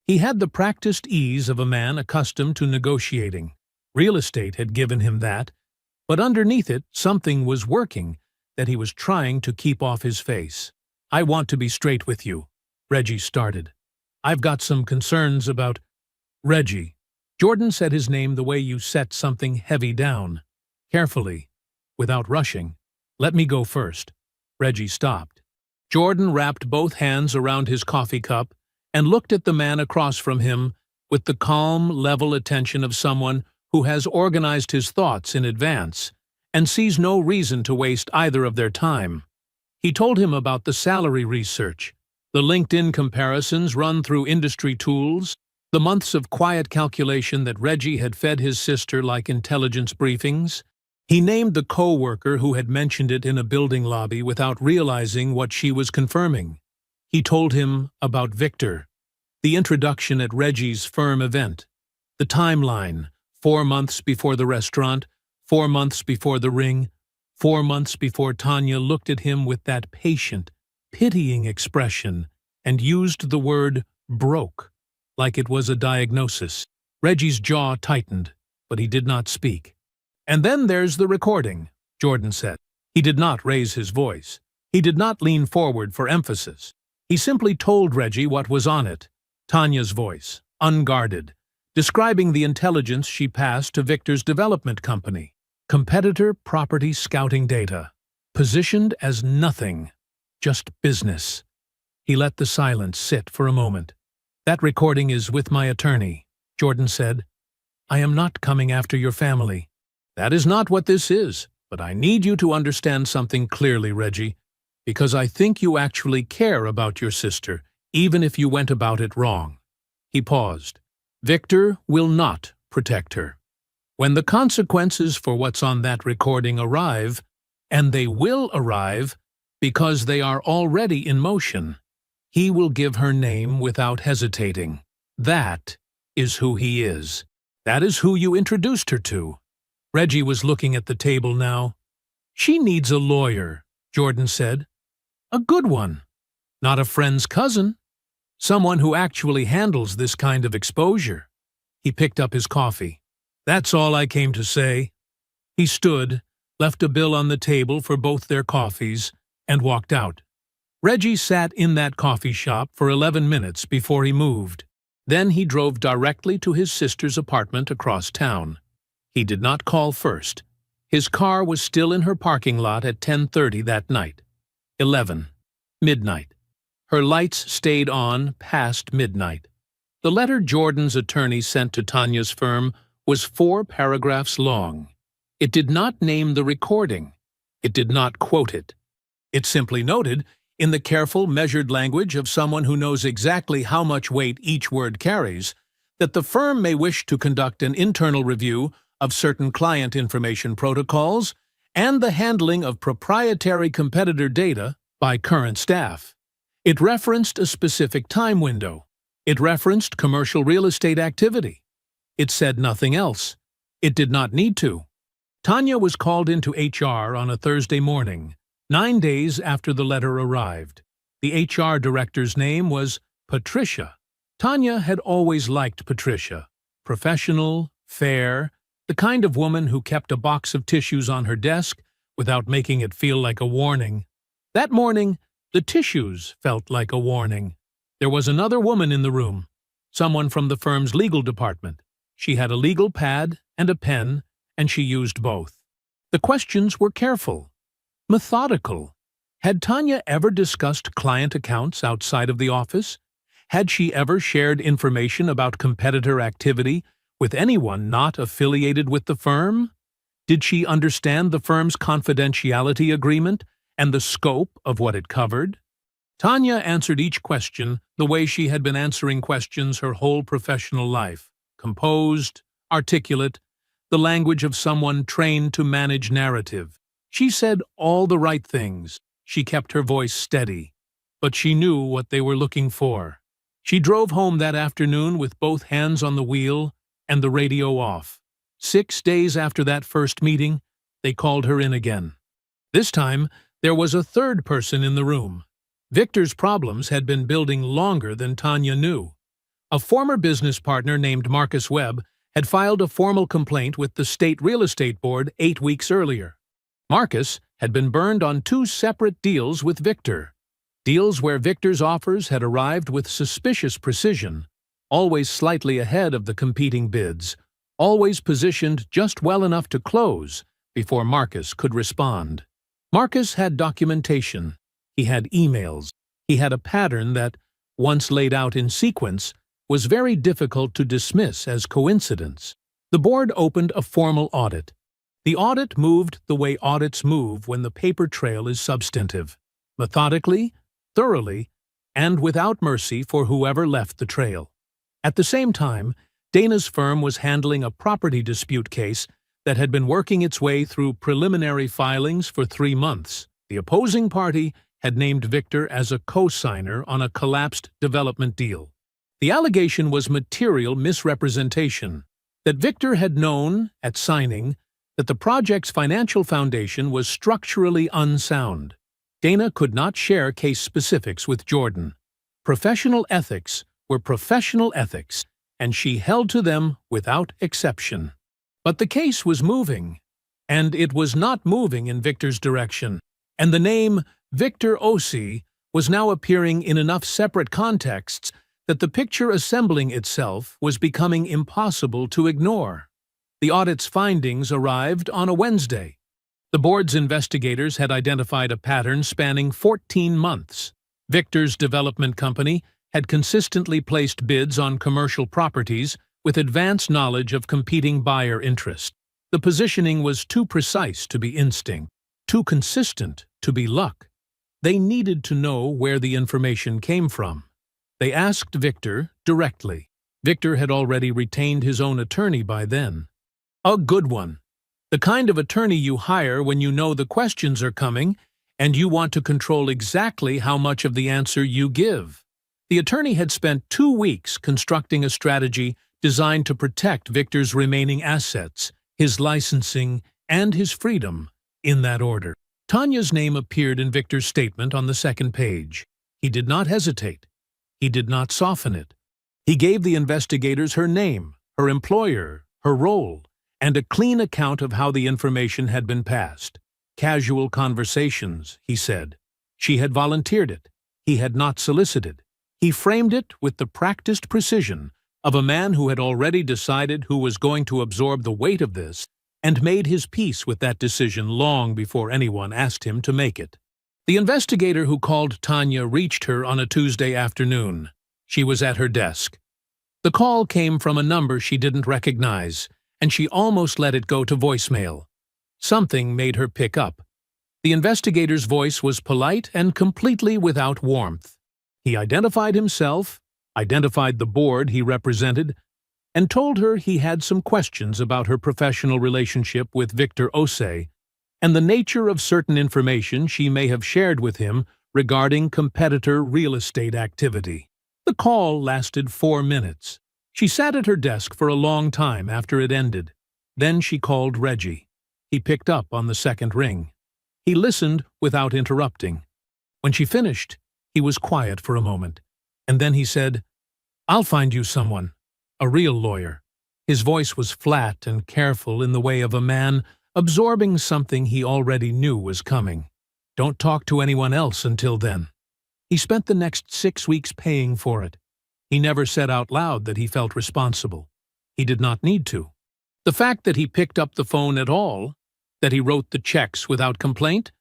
He had the practiced ease of a man accustomed to negotiating. Real estate had given him that, but underneath it something was working that he was trying to keep off his face. "I want to be straight with you," Reggie started. "I've got some concerns about—" "Reggie." Jordan said his name the way you set something heavy down. Carefully, without rushing. "Let me go first." Reggie stopped. Jordan wrapped both hands around his coffee cup and looked at the man across from him with the calm, level attention of someone who has organized his thoughts in advance and sees no reason to waste either of their time. He told him about the salary research, the LinkedIn comparisons run through industry tools, the months of quiet calculation that Reggie had fed his sister like intelligence briefings, He named the co-worker who had mentioned it in a building lobby without realizing what she was confirming. He told him about Victor, the introduction at Reggie's firm event, the timeline, 4 months before the restaurant, 4 months before the ring, 4 months before Tanya looked at him with that patient, pitying expression and used the word broke, like it was a diagnosis. Reggie's jaw tightened, but he did not speak. "And then there's the recording," Jordan said. He did not raise his voice. He did not lean forward for emphasis. He simply told Reggie what was on it. Tanya's voice, unguarded, describing the intelligence she passed to Victor's development company. Competitor property scouting data, positioned as nothing, just business. He let the silence sit for a moment. "That recording is with my attorney," Jordan said. "I am not coming after your family." "That is not what this is, but I need you to understand something clearly, Reggie, because I think you actually care about your sister, even if you went about it wrong." He paused. "Victor will not protect her. When the consequences for what's on that recording arrive, and they will arrive because they are already in motion, he will give her name without hesitating. That is who he is. That is who you introduced her to." Reggie was looking at the table now. "She needs a lawyer," Jordan said. "A good one. Not a friend's cousin. Someone who actually handles this kind of exposure." He picked up his coffee. "That's all I came to say." He stood, left a bill on the table for both their coffees, and walked out. Reggie sat in that coffee shop for 11 minutes before he moved. Then he drove directly to his sister's apartment across town. He did not call first. His car was still in her parking lot at 10:30 that night. 11. Midnight. Her lights stayed on past midnight. The letter Jordan's attorney sent to Tanya's firm was 4 paragraphs long. It did not name the recording. It did not quote it. It simply noted, in the careful, measured language of someone who knows exactly how much weight each word carries, that the firm may wish to conduct an internal review of certain client information protocols and the handling of proprietary competitor data by current staff. It referenced a specific time window. It referenced commercial real estate activity. It said nothing else. It did not need to. Tanya was called into HR on a Thursday morning, 9 days after the letter arrived. The HR director's name was Patricia. Tanya had always liked Patricia. Professional, fair, the kind of woman who kept a box of tissues on her desk without making it feel like a warning. That morning, the tissues felt like a warning. There was another woman in the room, someone from the firm's legal department. She had a legal pad and a pen, and she used both. The questions were careful, methodical. Had Tanya ever discussed client accounts outside of the office? Had she ever shared information about competitor activity with anyone not affiliated with the firm? Did she understand the firm's confidentiality agreement and the scope of what it covered? Tanya answered each question the way she had been answering questions her whole professional life. Composed, articulate, the language of someone trained to manage narrative. She said all the right things. She kept her voice steady. But she knew what they were looking for. She drove home that afternoon with both hands on the wheel and the radio off. 6 days after that first meeting, they called her in again. This time, there was a third person in the room. Victor's problems had been building longer than Tanya knew. A former business partner named Marcus Webb had filed a formal complaint with the State Real Estate Board 8 weeks earlier. Marcus had been burned on 2 separate deals with Victor. Deals where Victor's offers had arrived with suspicious precision, always slightly ahead of the competing bids, always positioned just well enough to close before Marcus could respond. Marcus had documentation. He had emails. He had a pattern that, once laid out in sequence, was very difficult to dismiss as coincidence. The board opened a formal audit. The audit moved the way audits move when the paper trail is substantive, methodically, thoroughly, and without mercy for whoever left the trail. At the same time, Dana's firm was handling a property dispute case that had been working its way through preliminary filings for 3 months. The opposing party had named Victor as a co-signer on a collapsed development deal. The allegation was material misrepresentation, that Victor had known, at signing, that the project's financial foundation was structurally unsound. Dana could not share case specifics with Jordan. Professional ethics were professional ethics, and she held to them without exception. But the case was moving, and it was not moving in Victor's direction, and the name Victor Ossie was now appearing in enough separate contexts that the picture assembling itself was becoming impossible to ignore. The audit's findings arrived on a Wednesday. The board's investigators had identified a pattern spanning 14 months. Victor's development company had consistently placed bids on commercial properties with advanced knowledge of competing buyer interest. The positioning was too precise to be instinct, too consistent to be luck. They needed to know where the information came from. They asked Victor directly. Victor had already retained his own attorney by then. A good one. The kind of attorney you hire when you know the questions are coming and you want to control exactly how much of the answer you give. The attorney had spent 2 weeks constructing a strategy designed to protect Victor's remaining assets, his licensing, and his freedom, in that order. Tanya's name appeared in Victor's statement on the second page. He did not hesitate. He did not soften it. He gave the investigators her name, her employer, her role, and a clean account of how the information had been passed. Casual conversations, he said. She had volunteered it. He had not solicited. He framed it with the practiced precision of a man who had already decided who was going to absorb the weight of this and made his peace with that decision long before anyone asked him to make it. The investigator who called Tanya reached her on a Tuesday afternoon. She was at her desk. The call came from a number she didn't recognize, and she almost let it go to voicemail. Something made her pick up. The investigator's voice was polite and completely without warmth. He identified himself, identified the board he represented, and told her he had some questions about her professional relationship with Victor Ossie and the nature of certain information she may have shared with him regarding competitor real estate activity. The call lasted 4 minutes. She sat at her desk for a long time after it ended. Then she called Reggie. He picked up on the second ring. He listened without interrupting. When she finished, he was quiet for a moment, and then he said, "I'll find you someone, a real lawyer." His voice was flat and careful in the way of a man absorbing something he already knew was coming. "Don't talk to anyone else until then." He spent the next 6 weeks paying for it. He never said out loud that he felt responsible. He did not need to. The fact that he picked up the phone at all, that he wrote the checks without complaint,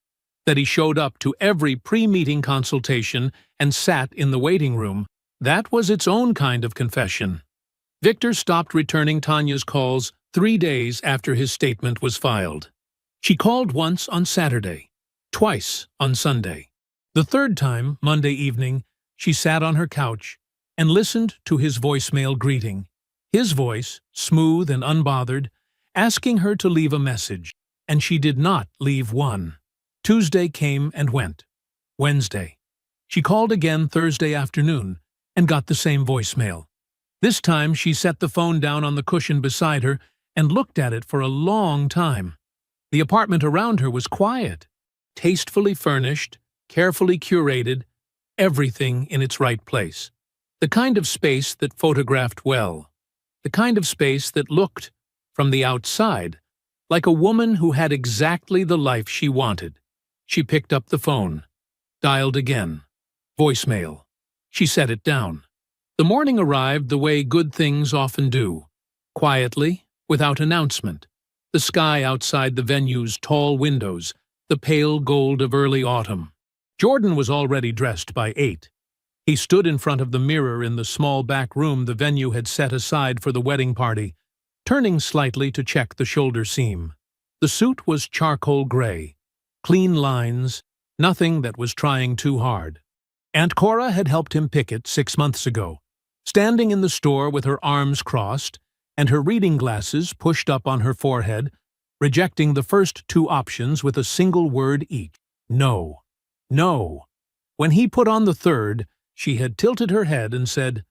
that he showed up to every pre-meeting consultation and sat in the waiting room, that was its own kind of confession. Victor stopped returning Tanya's calls 3 days after his statement was filed. She called once on Saturday, twice on Sunday. The third time, Monday evening, she sat on her couch and listened to his voicemail greeting. His voice, smooth and unbothered, asking her to leave a message, and she did not leave one. Tuesday came and went. Wednesday. She called again Thursday afternoon and got the same voicemail. This time she set the phone down on the cushion beside her and looked at it for a long time. The apartment around her was quiet, tastefully furnished, carefully curated, everything in its right place. The kind of space that photographed well. The kind of space that looked, from the outside, like a woman who had exactly the life she wanted. She picked up the phone, dialed again. Voicemail. She set it down. The morning arrived the way good things often do, quietly, without announcement. The sky outside the venue's tall windows, the pale gold of early autumn. Jordan was already dressed by 8. He stood in front of the mirror in the small back room the venue had set aside for the wedding party, turning slightly to check the shoulder seam. The suit was charcoal gray, clean lines, nothing that was trying too hard. Aunt Cora had helped him pick it 6 months ago. Standing in the store with her arms crossed and her reading glasses pushed up on her forehead, rejecting the first two options with a single word each. No. No. When he put on the third, she had tilted her head and said,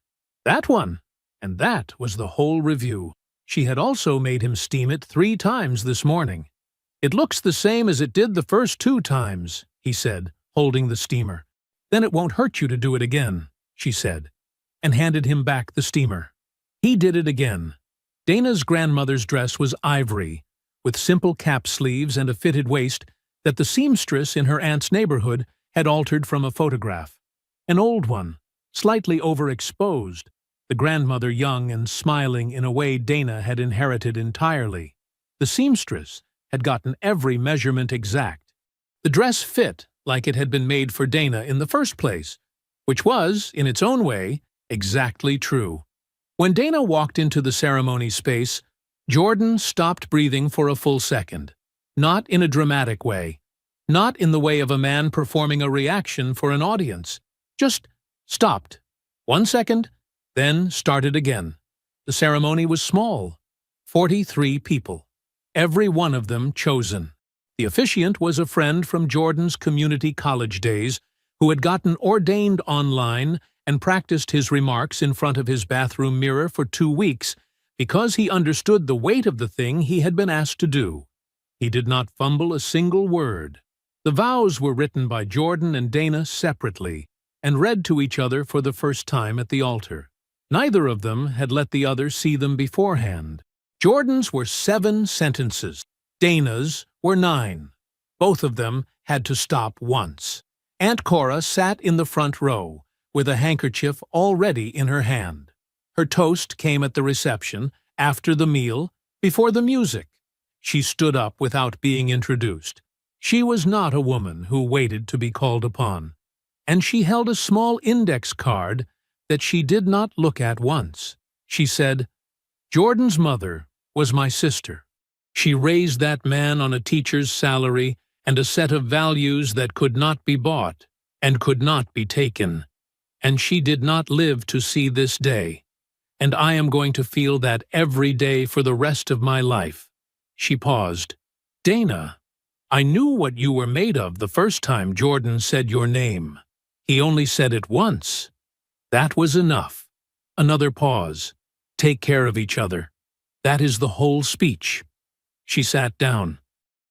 "That one." And that was the whole review. She had also made him steam it 3 times this morning. "It looks the same as it did the first 2 times, he said, holding the steamer. "Then it won't hurt you to do it again," she said, and handed him back the steamer. He did it again. Dana's grandmother's dress was ivory, with simple cap sleeves and a fitted waist that the seamstress in her aunt's neighborhood had altered from a photograph. An old one, slightly overexposed, the grandmother young and smiling in a way Dana had inherited entirely. The seamstress had gotten every measurement exact. The dress fit like it had been made for Dana in the first place, which was, in its own way, exactly true. When Dana walked into the ceremony space, Jordan stopped breathing for a full second. Not in a dramatic way. Not in the way of a man performing a reaction for an audience. Just stopped. 1 second, then started again. The ceremony was small. 43 people. Every one of them chosen. The officiant was a friend from Jordan's community college days who had gotten ordained online and practiced his remarks in front of his bathroom mirror for 2 weeks because he understood the weight of the thing he had been asked to do. He did not fumble a single word. The vows were written by Jordan and Dana separately and read to each other for the first time at the altar. Neither of them had let the other see them beforehand. Jordan's were 7 sentences. Dana's were 9. Both of them had to stop once. Aunt Cora sat in the front row, with a handkerchief already in her hand. Her toast came at the reception, after the meal, before the music. She stood up without being introduced. She was not a woman who waited to be called upon, and she held a small index card that she did not look at once. She said, "Jordan's mother was my sister. She raised that man on a teacher's salary and a set of values that could not be bought and could not be taken. And she did not live to see this day. And I am going to feel that every day for the rest of my life." She paused. "Dana, I knew what you were made of the first time Jordan said your name. He only said it once. That was enough." Another pause. "Take care of each other. That is the whole speech." She sat down.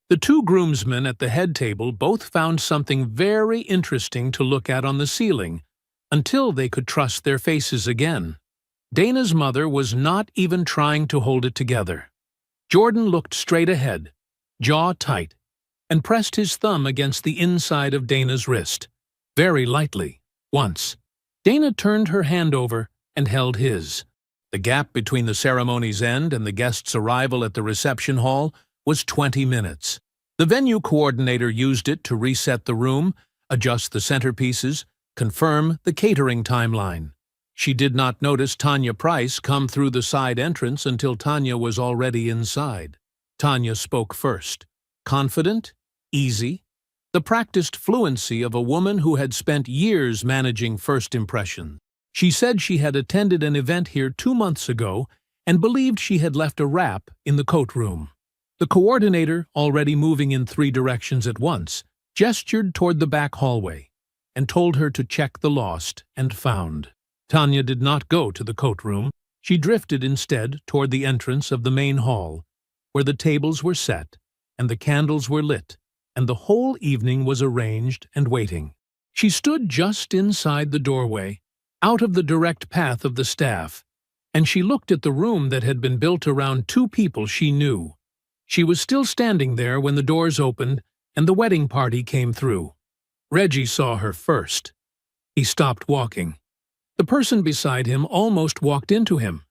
The 2 groomsmen at the head table both found something very interesting to look at on the ceiling, until they could trust their faces again. Dana's mother was not even trying to hold it together. Jordan looked straight ahead, jaw tight, and pressed his thumb against the inside of Dana's wrist, very lightly, once. Dana turned her hand over and held his. The gap between the ceremony's end and the guest's arrival at the reception hall was 20 minutes. The venue coordinator used it to reset the room, adjust the centerpieces, confirm the catering timeline. She did not notice Tanya Price come through the side entrance until Tanya was already inside. Tanya spoke first. Confident, easy, the practiced fluency of a woman who had spent years managing first impressions. She said she had attended an event here 2 months ago and believed she had left a wrap in the coat room. The coordinator, already moving in 3 directions at once, gestured toward the back hallway and told her to check the lost and found. Tanya did not go to the coat room. She drifted instead toward the entrance of the main hall, where the tables were set and the candles were lit, and the whole evening was arranged and waiting. She stood just inside the doorway, out of the direct path of the staff, and she looked at the room that had been built around 2 people she knew. She was still standing there when the doors opened and the wedding party came through. Reggie saw her first. He stopped walking. The person beside him almost walked into him.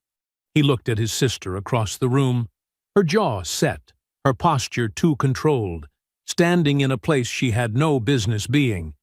He looked at his sister across the room, her jaw set, her posture too controlled, standing in a place she had no business being,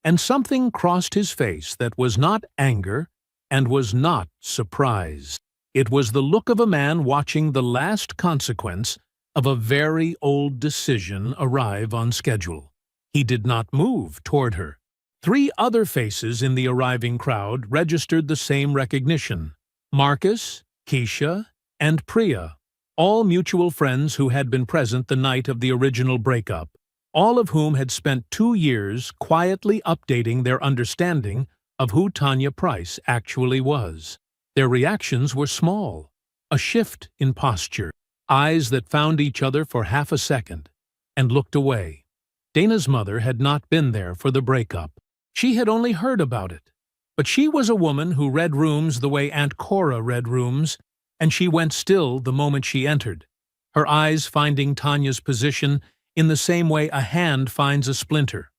and something crossed his face that was not anger and was not surprise. It was the look of a man watching the last consequence of a very old decision arrive on schedule. He did not move toward her. 3 other faces in the arriving crowd registered the same recognition: Marcus, Keisha, and Priya, all mutual friends who had been present the night of the original breakup, all of whom had spent 2 years quietly updating their understanding of who Tanya Price actually was. Their reactions were small, a shift in posture, eyes that found each other for half a second, and looked away. Dana's mother had not been there for the breakup. She had only heard about it. But she was a woman who read rooms the way Aunt Cora read rooms, and she went still the moment she entered, her eyes finding Tanya's position in the same way a hand finds a splinter,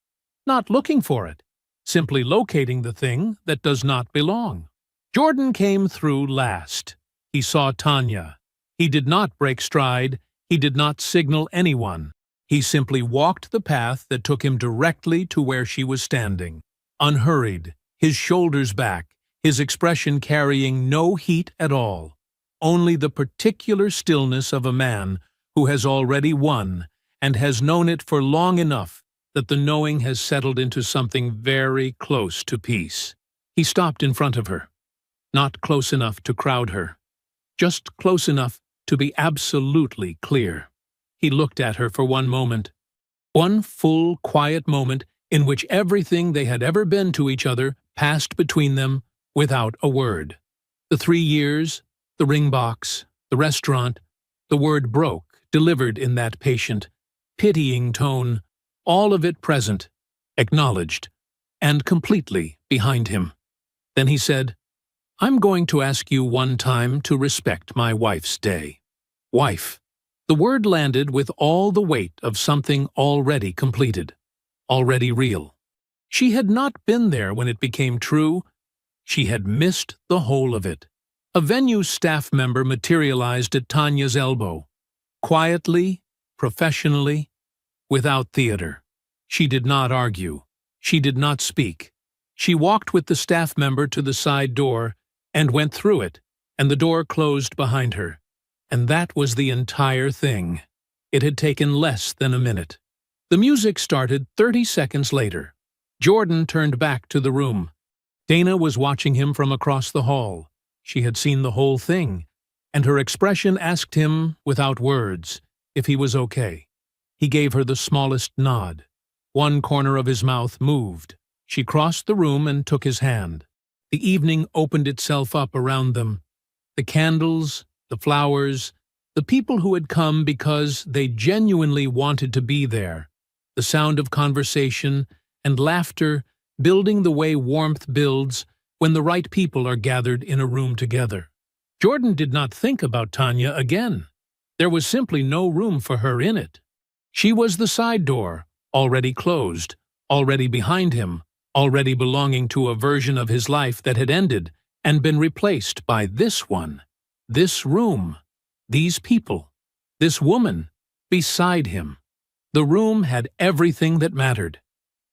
not looking for it, simply locating the thing that does not belong. Jordan came through last. He saw Tanya. He did not break stride. He did not signal anyone. He simply walked the path that took him directly to where she was standing, unhurried, his shoulders back, his expression carrying no heat at all, only the particular stillness of a man who has already won and has known it for long enough that the knowing has settled into something very close to peace. He stopped in front of her, not close enough to crowd her, just close enough to be absolutely clear. He looked at her for one moment, one full, quiet moment in which everything they had ever been to each other passed between them without a word. The 3 years, the ring box, the restaurant, the word broke, delivered in that patient, pitying tone, all of it present, acknowledged, and completely behind him. Then he said, "I'm going to ask you one time to respect my wife's day." Wife. The word landed with all the weight of something already completed, already real. She had not been there when it became true. She had missed the whole of it. A venue staff member materialized at Tanya's elbow, quietly, professionally, without theater. She did not argue. She did not speak. She walked with the staff member to the side door and went through it, and the door closed behind her. And that was the entire thing. It had taken less than a minute. The music started 30 seconds later. Jordan turned back to the room. Dana was watching him from across the hall. She had seen the whole thing, and her expression asked him, without words, if he was okay. He gave her the smallest nod. One corner of his mouth moved. She crossed the room and took his hand. The evening opened itself up around them. The candles, the flowers, the people who had come because they genuinely wanted to be there, the sound of conversation and laughter building the way warmth builds when the right people are gathered in a room together. Jordan did not think about Tanya again. There was simply no room for her in it. She was the side door, already closed, already behind him, already belonging to a version of his life that had ended and been replaced by this one. This room, these people, this woman, beside him. The room had everything that mattered.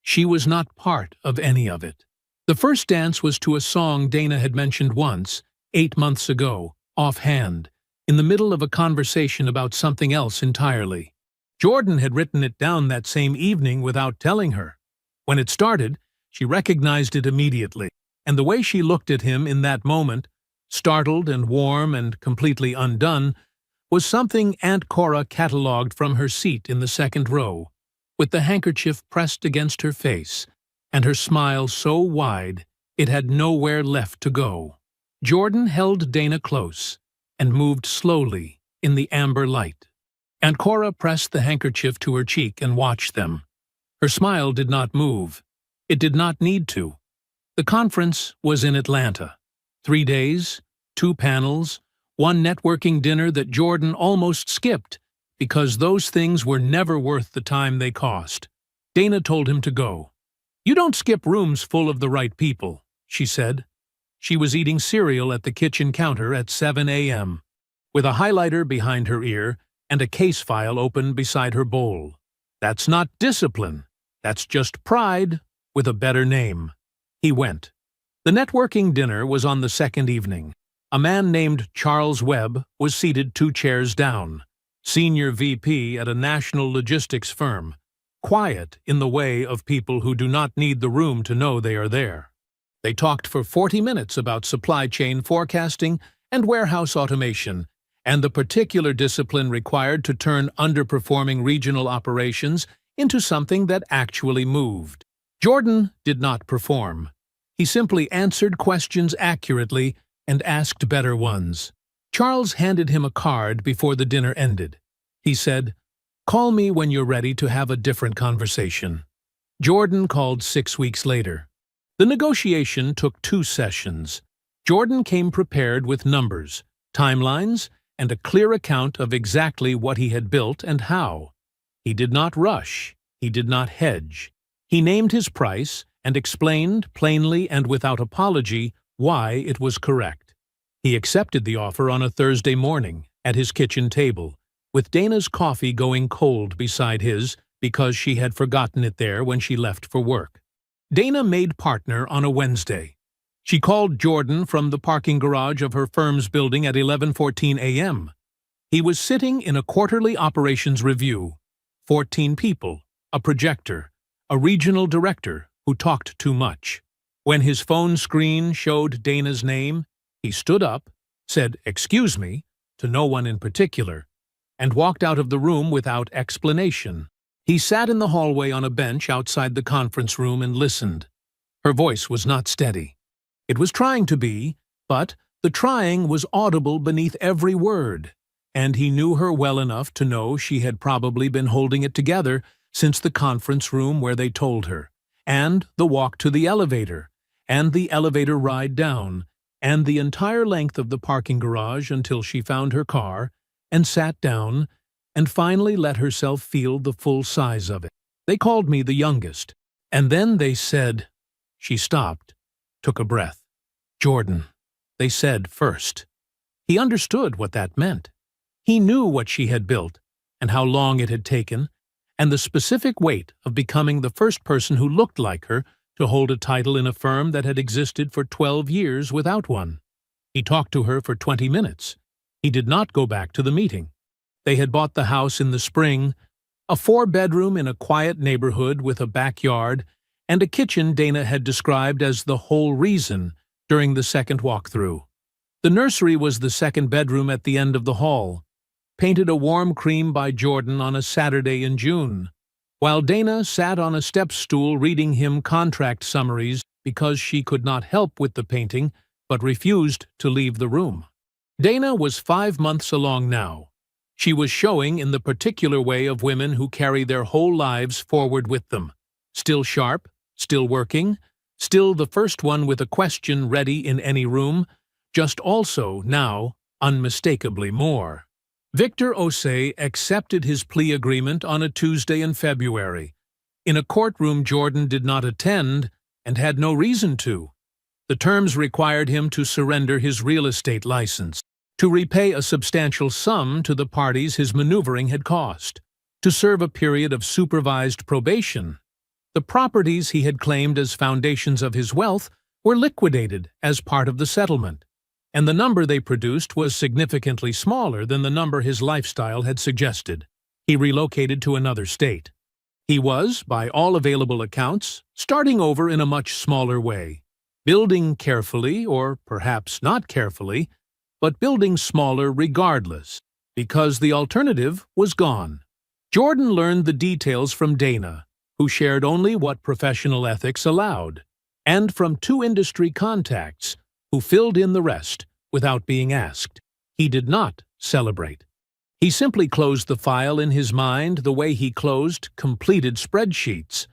She was not part of any of it. The first dance was to a song Dana had mentioned once, 8 months ago, offhand, in the middle of a conversation about something else entirely. Jordan had written it down that same evening without telling her. When it started, she recognized it immediately, and the way she looked at him in that moment, startled and warm and completely undone, was something Aunt Cora catalogued from her seat in the second row, with the handkerchief pressed against her face, and her smile so wide it had nowhere left to go. Jordan held Dana close and moved slowly in the amber light. Aunt Cora pressed the handkerchief to her cheek and watched them. Her smile did not move. It did not need to. The conference was in Atlanta. 3 days, 2 panels, 1 networking dinner that Jordan almost skipped because those things were never worth the time they cost. Dana told him to go. "You don't skip rooms full of the right people," she said. She was eating cereal at the kitchen counter at 7 a.m., with a highlighter behind her ear and a case file open beside her bowl. "That's not discipline. That's just pride with a better name." He went. The networking dinner was on the second evening. A man named Charles Webb was seated 2 chairs down, senior VP at a national logistics firm, quiet in the way of people who do not need the room to know they are there. They talked for 40 minutes about supply chain forecasting and warehouse automation, and the particular discipline required to turn underperforming regional operations into something that actually moved. Jordan did not perform. He simply answered questions accurately and asked better ones. Charles handed him a card before the dinner ended. He said, "Call me when you're ready to have a different conversation." Jordan called 6 weeks later. The negotiation took 2 sessions. Jordan came prepared with numbers, timelines, and a clear account of exactly what he had built and how. He did not rush. He did not hedge. He named his price and explained plainly and without apology why it was correct. He accepted the offer on a Thursday morning at his kitchen table, with Dana's coffee going cold beside his because she had forgotten it there when she left for work. Dana made partner on a Wednesday. She called Jordan from the parking garage of her firm's building at 11:14 a.m. He was sitting in a quarterly operations review. 14 people, a projector, a regional director who talked too much. When his phone screen showed Dana's name, he stood up, said "excuse me" to no one in particular, and walked out of the room without explanation. He sat in the hallway on a bench outside the conference room and listened. Her voice was not steady. It was trying to be, but the trying was audible beneath every word, and he knew her well enough to know she had probably been holding it together since the conference room where they told her, and the walk to the elevator, and the elevator ride down, and the entire length of the parking garage until she found her car, and sat down, and finally let herself feel the full size of it. "They called me the youngest, and then they said—" She stopped, took a breath. "Jordan," they said first. He understood what that meant. He knew what she had built, and how long it had taken, and the specific weight of becoming the first person who looked like her to hold a title in a firm that had existed for 12 years without one. He talked to her for 20 minutes. He did not go back to the meeting. They had bought the house in the spring, a 4-bedroom in a quiet neighborhood with a backyard and a kitchen Dana had described as the whole reason during the second walkthrough. The nursery was the second bedroom at the end of the hall, painted a warm cream by Jordan on a Saturday in June, while Dana sat on a step stool reading him contract summaries because she could not help with the painting but refused to leave the room. Dana was 5 months along now. She was showing in the particular way of women who carry their whole lives forward with them, still sharp, still working, still the first one with a question ready in any room, just also, now, unmistakably more. Victor Osei accepted his plea agreement on a Tuesday in February, in a courtroom Jordan did not attend and had no reason to. The terms required him to surrender his real estate license, to repay a substantial sum to the parties his maneuvering had cost, to serve a period of supervised probation. The properties he had claimed as foundations of his wealth were liquidated as part of the settlement, and the number they produced was significantly smaller than the number his lifestyle had suggested. He relocated to another state. He was, by all available accounts, starting over in a much smaller way, building carefully, or perhaps not carefully, but building smaller regardless, because the alternative was gone. Jordan learned the details from Dana, who shared only what professional ethics allowed, and from 2 industry contacts, who filled in the rest without being asked. He did not celebrate. He simply closed the file in his mind the way he closed completed spreadsheets,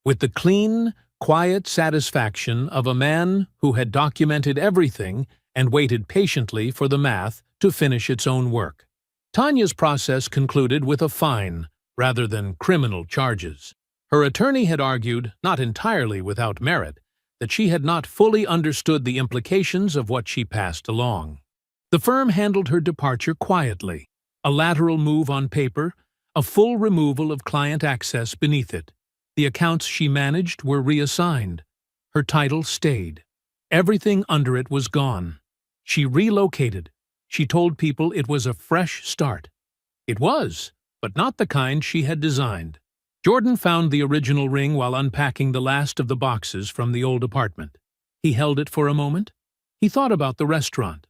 with the clean, quiet satisfaction of a man who had documented everything and waited patiently for the math to finish its own work. Tanya's process concluded with a fine, rather than criminal charges. Her attorney had argued, not entirely without merit, that she had not fully understood the implications of what she passed along. The firm handled her departure quietly, a lateral move on paper, a full removal of client access beneath it. The accounts she managed were reassigned. Her title stayed. Everything under it was gone. She relocated. She told people it was a fresh start. It was, but not the kind she had designed. Jordan found the original ring while unpacking the last of the boxes from the old apartment. He held it for a moment. He thought about the restaurant,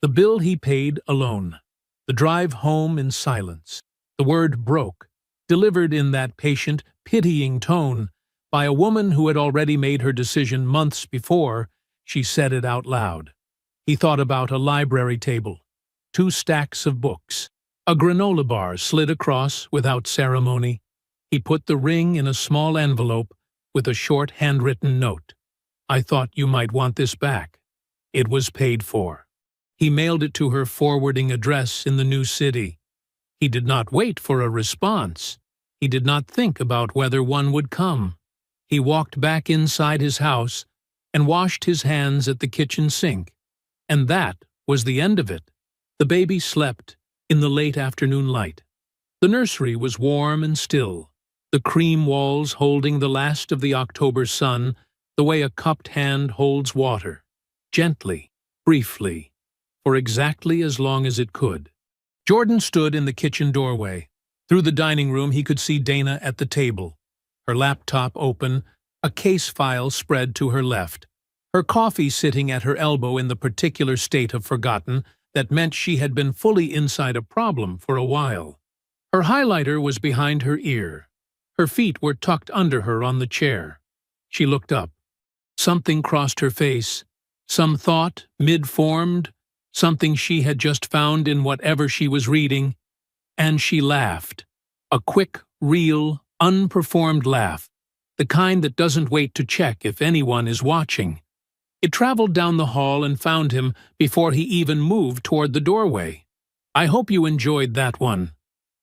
the bill he paid alone, The drive home in silence. The word broke, delivered in that patient, pitying tone, by a woman who had already made her decision months before she said it out loud. He thought about a library table, 2 stacks of books, a granola bar slid across without ceremony. He put the ring in a small envelope with a short handwritten note. "I thought you might want this back. It was paid for." He mailed it to her forwarding address in the new city. He did not wait for a response. He did not think about whether one would come. He walked back inside his house and washed his hands at the kitchen sink. And that was the end of it. The baby slept in the late afternoon light. The nursery was warm and still, the cream walls holding the last of the October sun the way a cupped hand holds water, gently, briefly, for exactly as long as it could. Jordan stood in the kitchen doorway. Through the dining room he could see Dana at the table, her laptop open, a case file spread to her left, her coffee sitting at her elbow in the particular state of forgotten that meant she had been fully inside a problem for a while. Her highlighter was behind her ear. Her feet were tucked under her on the chair. She looked up. Something crossed her face, some thought, mid-formed, something she had just found in whatever she was reading, and she laughed. A quick, real, unperformed laugh, the kind that doesn't wait to check if anyone is watching. It traveled down the hall and found him before he even moved toward the doorway. I hope you enjoyed that one.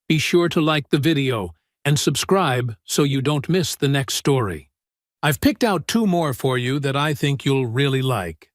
Be sure to like the video and subscribe so you don't miss the next story. I've picked out 2 more for you that I think you'll really like.